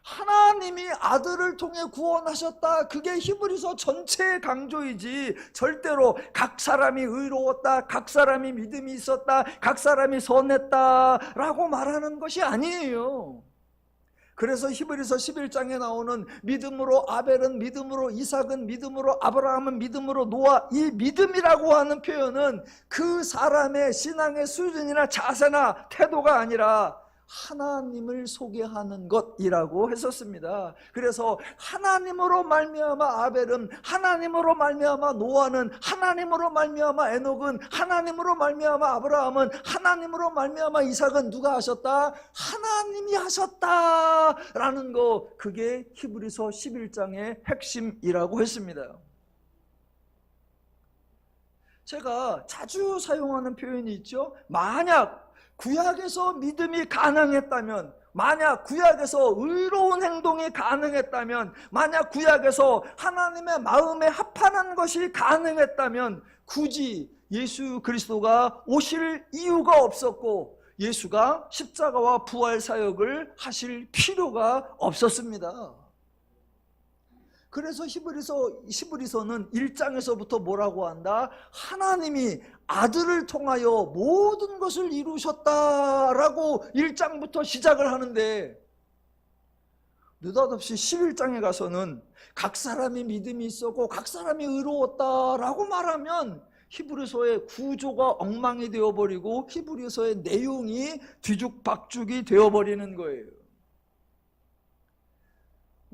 하나님이 아들을 통해 구원하셨다. 그게 히브리서 전체의 강조이지, 절대로 각 사람이 의로웠다, 각 사람이 믿음이 있었다, 각 사람이 선했다라고 말하는 것이 아니에요. 그래서 히브리서 11장에 나오는 믿음으로 아벨은 믿음으로, 이삭은 믿음으로, 아브라함은 믿음으로, 노아, 이 믿음이라고 하는 표현은 그 사람의 신앙의 수준이나 자세나 태도가 아니라 하나님을 소개하는 것이라고 했었습니다. 그래서 하나님으로 말미암아 아벨은, 하나님으로 말미암아 노아는, 하나님으로 말미암아 에녹은, 하나님으로 말미암아 아브라함은, 하나님으로 말미암아 이삭은 누가 하셨다? 하나님이 하셨다라는 거, 그게 히브리서 11장의 핵심이라고 했습니다. 제가 자주 사용하는 표현이 있죠. 만약 구약에서 믿음이 가능했다면, 만약 구약에서 의로운 행동이 가능했다면, 만약 구약에서 하나님의 마음에 합하는 것이 가능했다면 굳이 예수 그리스도가 오실 이유가 없었고 예수가 십자가와 부활 사역을 하실 필요가 없었습니다. 그래서 히브리서는 1장에서부터 뭐라고 한다? 하나님이 아들을 통하여 모든 것을 이루셨다라고 1장부터 시작을 하는데, 느닷없이 11장에 가서는 각 사람이 믿음이 있었고 각 사람이 의로웠다라고 말하면 히브리서의 구조가 엉망이 되어버리고 히브리서의 내용이 뒤죽박죽이 되어버리는 거예요.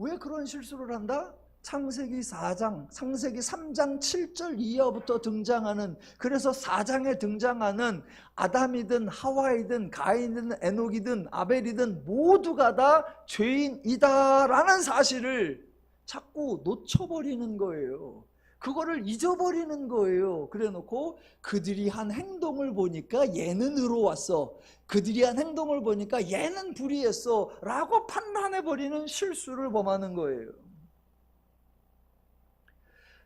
왜 그런 실수를 한다? 창세기 4장, 창세기 3장 7절 이하부터 등장하는, 그래서 4장에 등장하는 아담이든 하와이든 가인이든 에녹이든 아벨이든 모두가 다 죄인이다라는 사실을 자꾸 놓쳐버리는 거예요. 그거를 잊어버리는 거예요. 그래 놓고 그들이 한 행동을 보니까 얘는 의로웠어, 그들이 한 행동을 보니까 얘는 불의했어 라고 판단해버리는 실수를 범하는 거예요.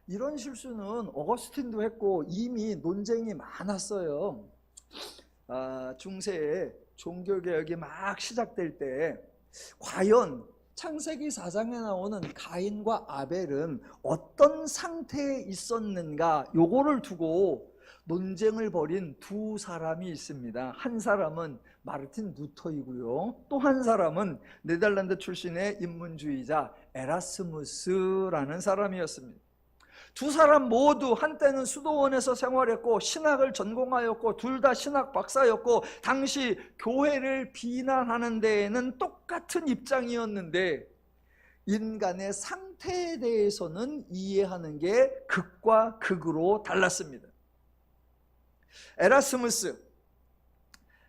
이런 실수는 어거스틴도 했고 이미 논쟁이 많았어요. 중세에 종교개혁이 막 시작될 때 과연 창세기 4장에 나오는 가인과 아벨은 어떤 상태에 있었는가, 요거를 두고 논쟁을 벌인 두 사람이 있습니다. 한 사람은 마르틴 루터이고요, 또 한 사람은 네덜란드 출신의 인문주의자 에라스무스라는 사람이었습니다. 두 사람 모두 한때는 수도원에서 생활했고 신학을 전공하였고 둘 다 신학 박사였고 당시 교회를 비난하는 데에는 똑같은 입장이었는데 인간의 상태에 대해서는 이해하는 게 극과 극으로 달랐습니다.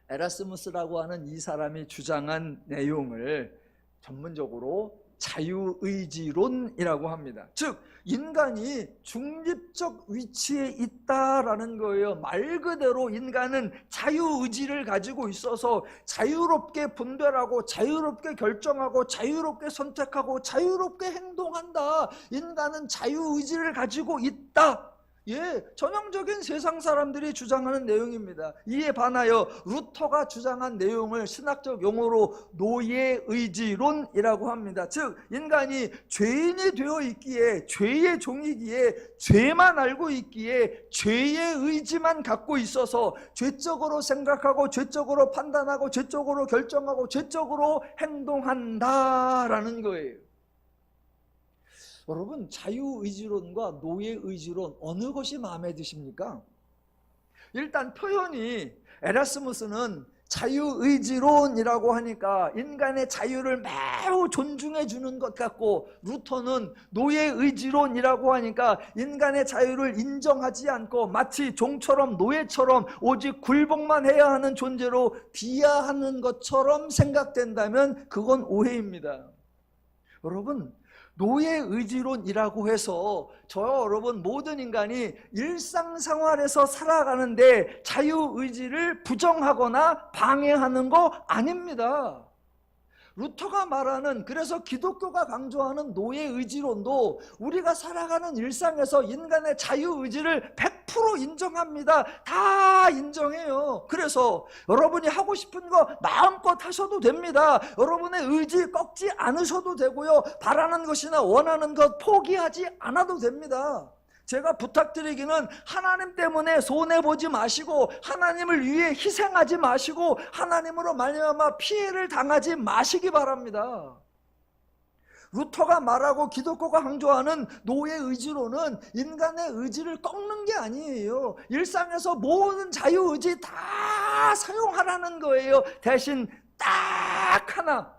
에라스무스라고 하는 이 사람이 주장한 내용을 전문적으로 자유의지론이라고 합니다. 즉 인간이 중립적 위치에 있다라는 거예요. 말 그대로 인간은 자유의지를 가지고 있어서 자유롭게 분별하고 자유롭게 결정하고 자유롭게 선택하고 자유롭게 행동한다. 인간은 자유의지를 가지고 있다. 전형적인 세상 사람들이 주장하는 내용입니다. 이에 반하여 루터가 주장한 내용을 신학적 용어로 노예의지론이라고 합니다. 즉 인간이 죄인이 되어 있기에, 죄의 종이기에, 죄만 알고 있기에 죄의 의지만 갖고 있어서 죄적으로 생각하고 죄적으로 판단하고 죄적으로 결정하고 죄적으로 행동한다라는 거예요. 여러분, 자유의지론과 노예의지론 어느 것이 마음에 드십니까? 일단 표현이, 에라스무스는 자유의지론이라고 하니까 인간의 자유를 매우 존중해 주는 것 같고, 루터는 노예의지론이라고 하니까 인간의 자유를 인정하지 않고 마치 종처럼 노예처럼 오직 굴복만 해야 하는 존재로 비하하는 것처럼 생각된다면 그건 오해입니다. 여러분, 노예의지론이라고 해서 저와 여러분 모든 인간이 일상생활에서 살아가는데 자유의지를 부정하거나 방해하는 거 아닙니다. 루터가 말하는, 그래서 기독교가 강조하는 노예의지론도 우리가 살아가는 일상에서 인간의 자유의지를 100% 인정합니다. 다 인정해요. 그래서 여러분이 하고 싶은 거 마음껏 하셔도 됩니다. 여러분의 의지 꺾지 않으셔도 되고요, 바라는 것이나 원하는 것 포기하지 않아도 됩니다. 제가 부탁드리기는 하나님 때문에 손해보지 마시고 하나님을 위해 희생하지 마시고 하나님으로 말미암아 피해를 당하지 마시기 바랍니다. 루터가 말하고 기독교가 강조하는 노예의지로는 인간의 의지를 꺾는 게 아니에요. 일상에서 모든 자유의지 다 사용하라는 거예요. 대신 딱 하나,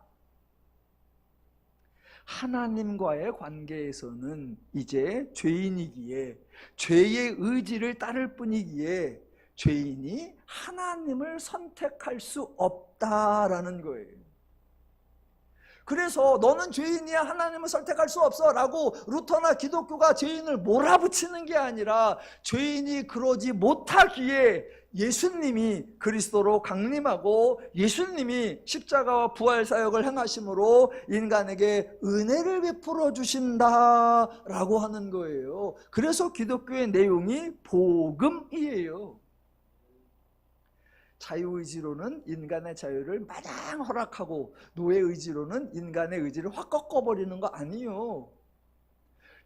하나님과의 관계에서는 이제 죄인이기에, 죄의 의지를 따를 뿐이기에 죄인이 하나님을 선택할 수 없다라는 거예요. 그래서 너는 죄인이야, 하나님을 선택할 수 없어 라고 루터나 기독교가 죄인을 몰아붙이는 게 아니라, 죄인이 그러지 못하기에 예수님이 그리스도로 강림하고 예수님이 십자가와 부활 사역을 행하심으로 인간에게 은혜를 베풀어 주신다라고 하는 거예요. 그래서 기독교의 내용이 복음이에요. 자유의지로는 인간의 자유를 마냥 허락하고 노예의지로는 인간의 의지를 확 꺾어버리는 거 아니에요.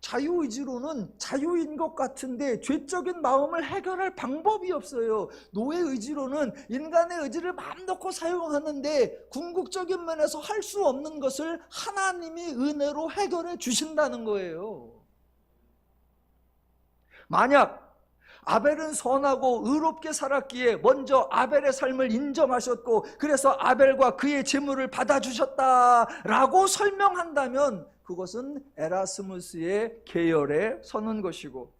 자유의지로는 자유인 것 같은데 죄적인 마음을 해결할 방법이 없어요. 노예의지로는 인간의 의지를 마음 놓고 사용하는데 궁극적인 면에서 할 수 없는 것을 하나님이 은혜로 해결해 주신다는 거예요. 만약 아벨은 선하고 의롭게 살았기에 먼저 아벨의 삶을 인정하셨고 그래서 아벨과 그의 제물을 받아주셨다라고 설명한다면 그것은 에라스무스의 계열에 서는 것이고,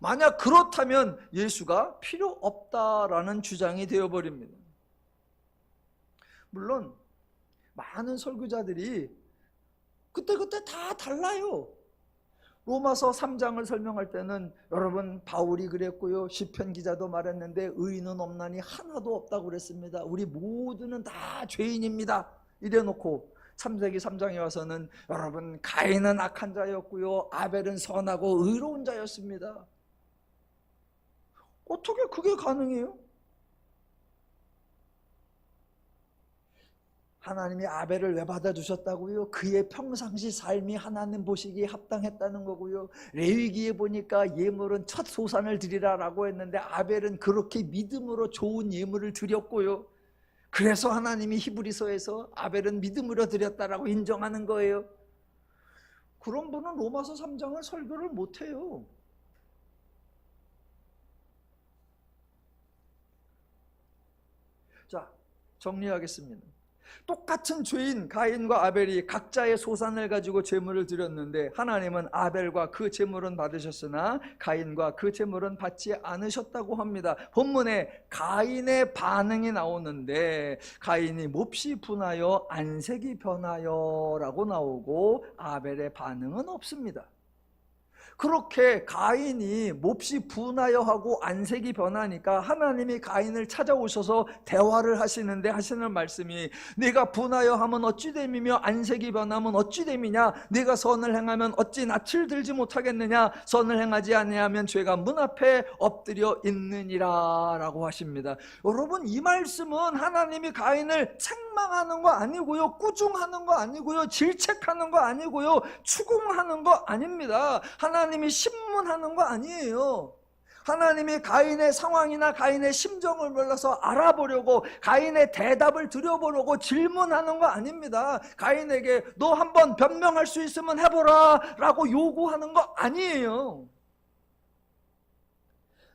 만약 그렇다면 예수가 필요 없다라는 주장이 되어버립니다. 물론 많은 설교자들이 그때그때 다 달라요. 로마서 3장을 설명할 때는 여러분 바울이 그랬고요, 시편 기자도 말했는데 의인은 없나니 하나도 없다고 그랬습니다. 우리 모두는 다 죄인입니다 이래놓고 창세기 3장에 와서는 여러분 가인은 악한 자였고요, 아벨은 선하고 의로운 자였습니다. 어떻게 그게 가능해요? 하나님이 아벨을 왜 받아주셨다고요? 그의 평상시 삶이 하나님 보시기에 합당했다는 거고요. 레위기에 보니까 예물은 첫 소산을 드리라라고 했는데 아벨은 그렇게 믿음으로 좋은 예물을 드렸고요. 그래서 하나님이 히브리서에서 아벨은 믿음으로 드렸다라고 인정하는 거예요. 그런 분은 로마서 3장을 설교를 못해요. 자, 정리하겠습니다. 똑같은 죄인 가인과 아벨이 각자의 소산을 가지고 제물을 드렸는데 하나님은 아벨과 그 제물은 받으셨으나 가인과 그 제물은 받지 않으셨다고 합니다. 본문에 가인의 반응이 나오는데 가인이 몹시 분하여 안색이 변하여 라고 나오고 아벨의 반응은 없습니다. 그렇게 가인이 몹시 분하여 하고 안색이 변하니까 하나님이 가인을 찾아오셔서 대화를 하시는데 하시는 말씀이 네가 분하여 하면 어찌 됨이며 안색이 변하면 어찌 됨이냐, 네가 선을 행하면 어찌 낯을 들지 못하겠느냐, 선을 행하지 아니하면 죄가 문 앞에 엎드려 있느니라 라고 하십니다. 여러분, 이 말씀은 하나님이 가인을 책망하는 거 아니고요, 꾸중하는 거 아니고요, 질책하는 거 아니고요, 추궁하는 거 아닙니다. 하나님이 신문하는 거 아니에요. 하나님이 가인의 상황이나 가인의 심정을 몰라서 알아보려고, 가인의 대답을 들여보려고 질문하는 거 아닙니다. 가인에게 너 한번 변명할 수 있으면 해보라 라고 요구하는 거 아니에요.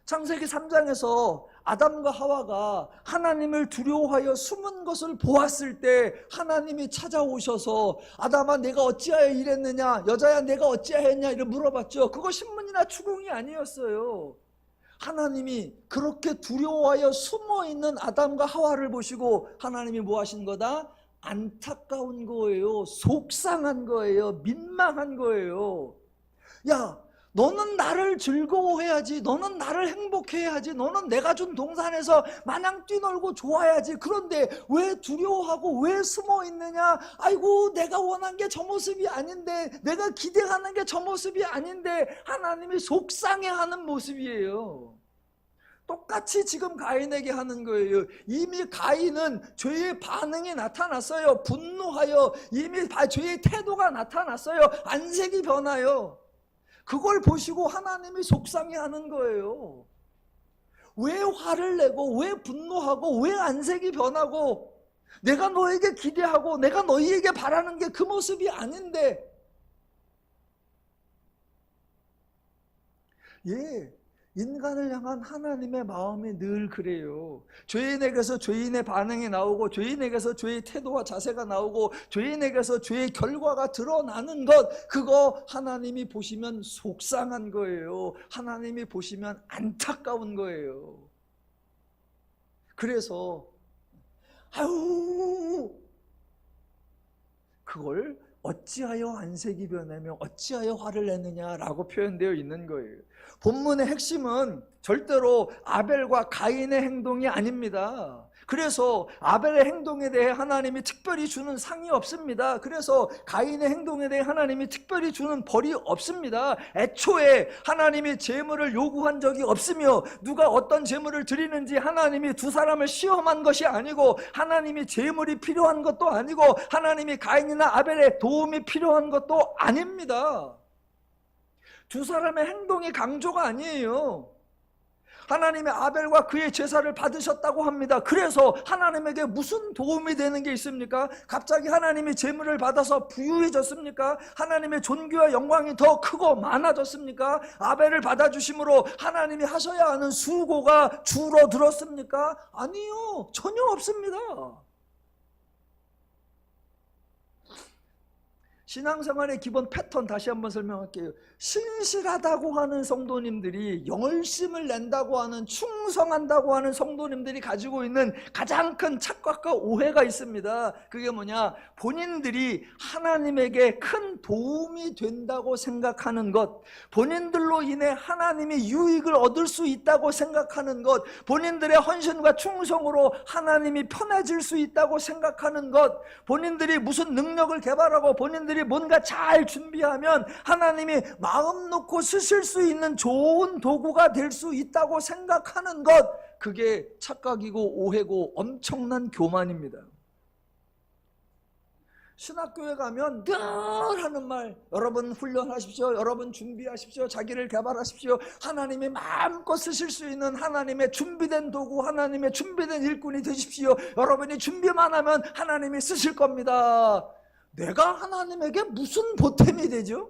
창세기 3장에서 아담과 하와가 하나님을 두려워하여 숨은 것을 보았을 때 하나님이 찾아오셔서 아담아 내가 어찌하여 이랬느냐, 여자야 내가 어찌하였냐 이렇게 물어봤죠. 그거 신문이나 추궁이 아니었어요. 하나님이 그렇게 두려워하여 숨어있는 아담과 하와를 보시고 하나님이 뭐 하신 거다? 안타까운 거예요. 속상한 거예요. 민망한 거예요. 야, 너는 나를 즐거워해야지, 너는 나를 행복해야지, 너는 내가 준 동산에서 마냥 뛰놀고 좋아야지. 그런데 왜 두려워하고 왜 숨어 있느냐? 아이고 내가 원한 게 저 모습이 아닌데, 내가 기대하는 게 저 모습이 아닌데, 하나님이 속상해하는 모습이에요. 똑같이 지금 가인에게 하는 거예요. 이미 가인은 죄의 반응이 나타났어요. 분노하여 이미 죄의 태도가 나타났어요. 안색이 변하여. 그걸 보시고 하나님이 속상해하는 거예요. 왜 화를 내고 왜 분노하고 왜 안색이 변하고, 내가 너에게 기대하고 내가 너희에게 바라는 게 그 모습이 아닌데. 인간을 향한 하나님의 마음이 늘 그래요. 죄인에게서 죄인의 반응이 나오고, 죄인에게서 죄의 태도와 자세가 나오고, 죄인에게서 죄의 결과가 드러나는 것, 그거 하나님이 보시면 속상한 거예요. 하나님이 보시면 안타까운 거예요. 그래서 그걸 어찌하여 안색이 변하며 어찌하여 화를 내느냐라고 표현되어 있는 거예요. 본문의 핵심은 절대로 아벨과 가인의 행동이 아닙니다. 그래서 아벨의 행동에 대해 하나님이 특별히 주는 상이 없습니다. 그래서 가인의 행동에 대해 하나님이 특별히 주는 벌이 없습니다. 애초에 하나님이 제물을 요구한 적이 없으며, 누가 어떤 제물을 드리는지 하나님이 두 사람을 시험한 것이 아니고, 하나님이 제물이 필요한 것도 아니고, 하나님이 가인이나 아벨의 도움이 필요한 것도 아닙니다. 두 사람의 행동이 강조가 아니에요. 하나님의 아벨과 그의 제사를 받으셨다고 합니다. 그래서 하나님에게 무슨 도움이 되는 게 있습니까? 갑자기 하나님이 제물을 받아서 부유해졌습니까? 하나님의 존귀와 영광이 더 크고 많아졌습니까? 아벨을 받아주심으로 하나님이 하셔야 하는 수고가 줄어들었습니까? 아니요, 전혀 없습니다. 신앙생활의 기본 패턴 다시 한번 설명할게요. 신실하다고 하는 성도님들이, 열심을 낸다고 하는, 충성한다고 하는 성도님들이 가지고 있는 가장 큰 착각과 오해가 있습니다. 그게 뭐냐? 본인들이 하나님에게 큰 도움이 된다고 생각하는 것, 본인들로 인해 하나님이 유익을 얻을 수 있다고 생각하는 것, 본인들의 헌신과 충성으로 하나님이 편해질 수 있다고 생각하는 것, 본인들이 무슨 능력을 개발하고 본인들이 뭔가 잘 준비하면 하나님이 마음 놓고 쓰실 수 있는 좋은 도구가 될 수 있다고 생각하는 것, 그게 착각이고 오해고 엄청난 교만입니다. 신학교에 가면 늘 하는 말, 여러분 훈련하십시오, 여러분 준비하십시오, 자기를 개발하십시오, 하나님이 마음껏 쓰실 수 있는 하나님의 준비된 도구, 하나님의 준비된 일꾼이 되십시오, 여러분이 준비만 하면 하나님이 쓰실 겁니다. 내가 하나님에게 무슨 보탬이 되죠?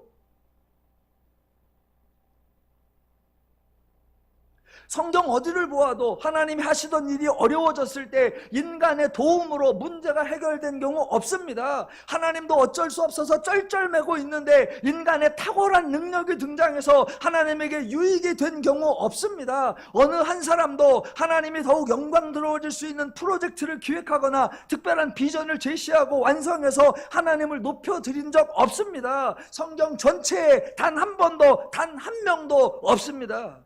성경 어디를 보아도 하나님이 하시던 일이 어려워졌을 때 인간의 도움으로 문제가 해결된 경우 없습니다. 하나님도 어쩔 수 없어서 쩔쩔매고 있는데 인간의 탁월한 능력이 등장해서 하나님에게 유익이 된 경우 없습니다. 어느 한 사람도 하나님이 더욱 영광 들어질 수 있는 프로젝트를 기획하거나 특별한 비전을 제시하고 완성해서 하나님을 높여드린 적 없습니다. 성경 전체에 단 한 번도, 단 한 명도 없습니다.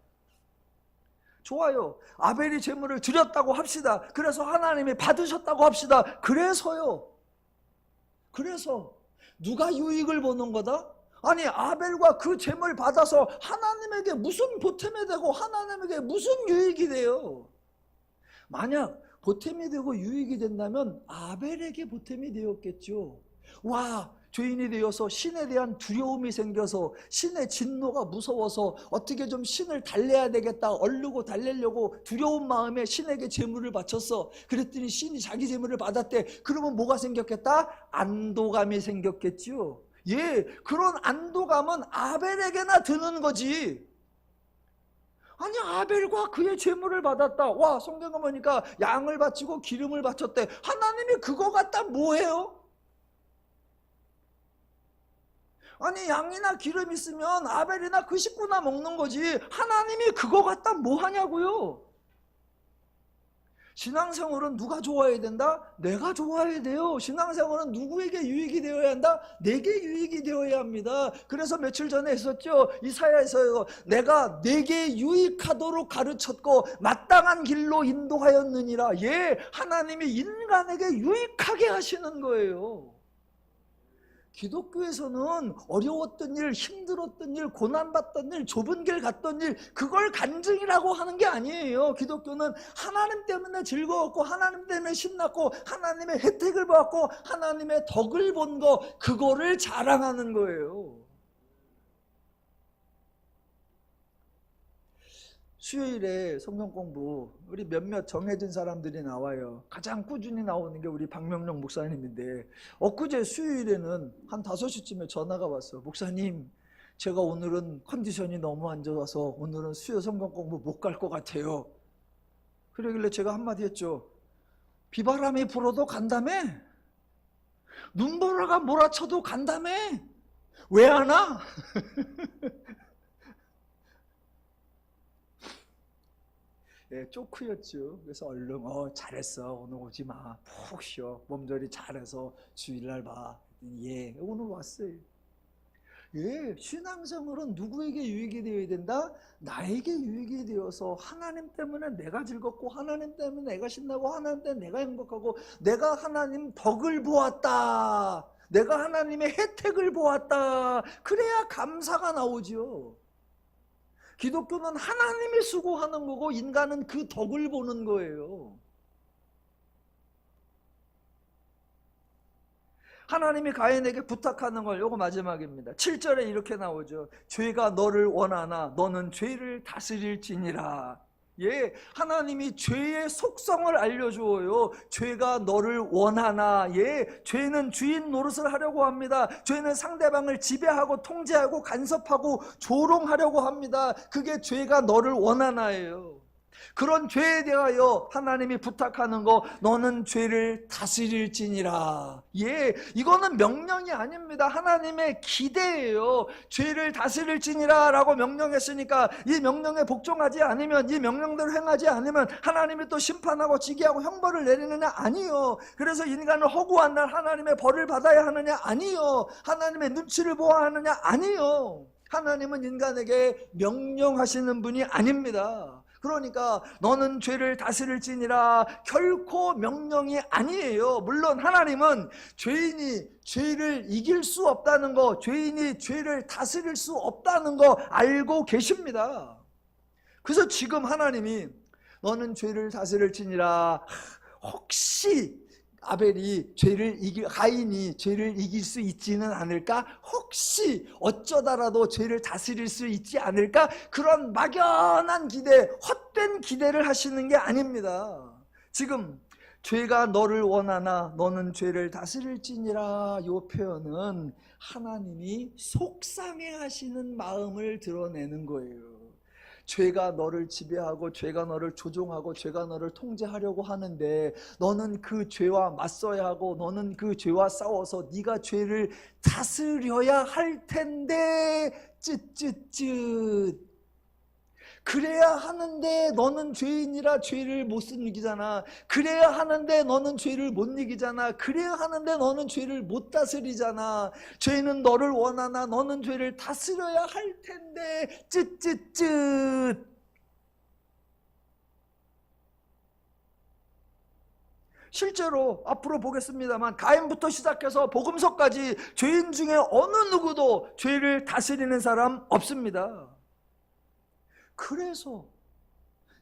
좋아요. 아벨이 제물을 드렸다고 합시다. 그래서 하나님이 받으셨다고 합시다. 그래서요. 그래서 누가 유익을 보는 거다? 아니, 아벨과 그 제물 받아서 하나님에게 무슨 보탬이 되고 하나님에게 무슨 유익이 돼요? 만약 보탬이 되고 유익이 된다면 아벨에게 보탬이 되었겠죠. 와, 죄인이 되어서 신에 대한 두려움이 생겨서 신의 진노가 무서워서 어떻게 좀 신을 달래야 되겠다, 얼르고 달래려고 두려운 마음에 신에게 제물을 바쳤어. 그랬더니 신이 자기 제물을 받았대. 그러면 뭐가 생겼겠다? 안도감이 생겼겠지요. 예, 그런 안도감은 아벨에게나 드는 거지. 아니, 아벨과 그의 제물을 받았다. 와, 성경에 보니까 양을 바치고 기름을 바쳤대. 하나님이 그거 갖다 뭐해요? 아니, 양이나 기름 있으면 아벨이나 그 식구나 먹는 거지 하나님이 그거 갖다 뭐 하냐고요? 신앙생활은 누가 좋아해야 된다? 내가 좋아해야 돼요. 신앙생활은 누구에게 유익이 되어야 한다? 내게 유익이 되어야 합니다. 그래서 며칠 전에 했었죠. 이사야에서 내가 내게 유익하도록 가르쳤고 마땅한 길로 인도하였느니라. 예, 하나님이 인간에게 유익하게 하시는 거예요. 기독교에서는 어려웠던 일, 힘들었던 일, 고난받던 일, 좁은 길 갔던 일, 그걸 간증이라고 하는 게 아니에요. 기독교는 하나님 때문에 즐거웠고 하나님 때문에 신났고 하나님의 혜택을 받고 하나님의 덕을 본 거, 그거를 자랑하는 거예요. 수요일에 성경 공부 우리 몇몇 정해진 사람들이 나와요. 가장 꾸준히 나오는 게 우리 박명령 목사님인데, 엊그제 수요일에는 한 5시쯤에 전화가 왔어. 목사님, 제가 오늘은 컨디션이 너무 안 좋아서 오늘은 수요 성경 공부 못 갈 것 같아요. 그러길래 제가 한마디 했죠. 비바람이 불어도 간다며? 눈보라가 몰아쳐도 간다며? 왜 안 와? 예, 쪼크였죠. 그래서 얼른 잘했어, 오늘 오지 마, 푹 쉬어, 몸조리 잘해서 주일날 봐. 예, 오늘 왔어요. 예, 신앙생활은 누구에게 유익이 되어야 된다? 나에게 유익이 되어서 하나님 때문에 내가 즐겁고 하나님 때문에 내가 신나고 하나님 때문에 내가 행복하고 내가 하나님 덕을 보았다, 내가 하나님의 혜택을 보았다, 그래야 감사가 나오죠. 기독교는 하나님이 수고하는 거고 인간은 그 덕을 보는 거예요. 하나님이 가인에게 부탁하는 걸, 요거 마지막입니다. 7절에 이렇게 나오죠. 죄가 너를 원하나 너는 죄를 다스릴지니라. 예, 하나님이 죄의 속성을 알려주어요. 죄가 너를 원하나. 예, 죄는 주인 노릇을 하려고 합니다. 죄는 상대방을 지배하고 통제하고 간섭하고 조롱하려고 합니다. 그게 죄가 너를 원하나예요. 그런 죄에 대하여 하나님이 부탁하는 거, 너는 죄를 다스릴지니라. 예, 이거는 명령이 아닙니다. 하나님의 기대예요. 죄를 다스릴지니라 라고 명령했으니까 이 명령에 복종하지 않으면, 이 명령대로 행하지 않으면 하나님이 또 심판하고 지기하고 형벌을 내리느냐? 아니요. 그래서 인간을 허구한 날 하나님의 벌을 받아야 하느냐? 아니요. 하나님의 눈치를 보아야 하느냐? 아니요. 하나님은 인간에게 명령하시는 분이 아닙니다. 그러니까 너는 죄를 다스릴지니라 결코 명령이 아니에요. 물론 하나님은 죄인이 죄를 이길 수 없다는 거, 죄인이 죄를 다스릴 수 없다는 거 알고 계십니다. 그래서 지금 하나님이 너는 죄를 다스릴지니라, 혹시 가인이 죄를 이길 수 있지는 않을까? 혹시 어쩌다라도 죄를 다스릴 수 있지 않을까? 그런 막연한 기대, 헛된 기대를 하시는 게 아닙니다. 지금 죄가 너를 원하나 너는 죄를 다스릴지니라, 이 표현은 하나님이 속상해 하시는 마음을 드러내는 거예요. 죄가 너를 지배하고 죄가 너를 조종하고 죄가 너를 통제하려고 하는데 너는 그 죄와 맞서야 하고 너는 그 죄와 싸워서 네가 죄를 다스려야 할 텐데 쯧쯧쯧. 그래야 하는데 너는 죄인이라 죄를 못 이기잖아. 그래야 하는데 너는 죄를 못 이기잖아. 그래야 하는데 너는 죄를 못 다스리잖아. 죄는 너를 원하나 너는 죄를 다스려야 할 텐데 쯧쯧쯧. 실제로 앞으로 보겠습니다만 가인부터 시작해서 복음서까지 죄인 중에 어느 누구도 죄를 다스리는 사람 없습니다. 그래서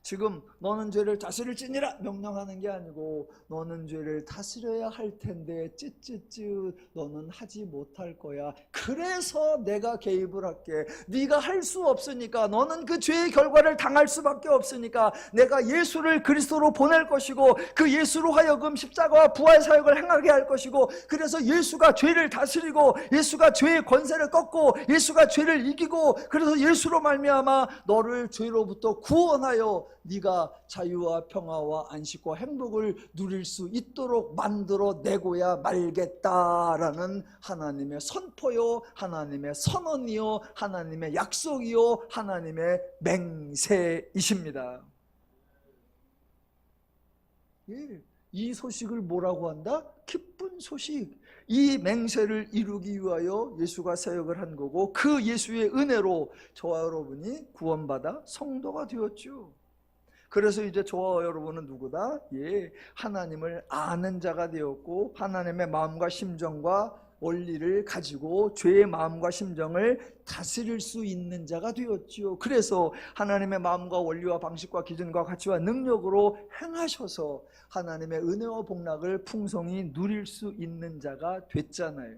지금 너는 죄를 다스릴지니라 명령하는 게 아니고 너는 죄를 다스려야 할 텐데 쯧쯧쯧 너는 하지 못할 거야. 그래서 내가 개입을 할게. 네가 할 수 없으니까, 너는 그 죄의 결과를 당할 수밖에 없으니까 내가 예수를 그리스도로 보낼 것이고 그 예수로 하여금 십자가와 부활 사역을 행하게 할 것이고, 그래서 예수가 죄를 다스리고 예수가 죄의 권세를 꺾고 예수가 죄를 이기고, 그래서 예수로 말미암아 너를 죄로부터 구원하여 네가 자유와 평화와 안식과 행복을 누릴 수 있도록 만들어 내고야 말겠다라는 하나님의 선포요, 하나님의 선언이요, 하나님의 약속이요, 하나님의 맹세이십니다. 예, 이 소식을 뭐라고 한다? 기쁜 소식. 이 맹세를 이루기 위하여 예수가 사역을 한 거고, 그 예수의 은혜로 저와 여러분이 구원받아 성도가 되었죠. 그래서 이제 저와 여러분은 누구다? 예, 하나님을 아는 자가 되었고 하나님의 마음과 심정과 원리를 가지고 죄의 마음과 심정을 다스릴 수 있는 자가 되었지요. 그래서 하나님의 마음과 원리와 방식과 기준과 가치와 능력으로 행하셔서 하나님의 은혜와 복락을 풍성히 누릴 수 있는 자가 됐잖아요.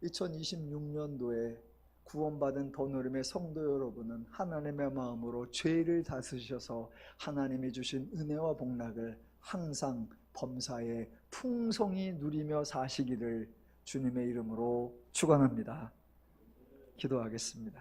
2026년도에 구원받은 더누림의 성도 여러분은 하나님의 마음으로 죄를 다스리셔서 하나님이 주신 은혜와 복락을 항상 범사에 풍성히 누리며 사시기를 주님의 이름으로 축원합니다. 기도하겠습니다.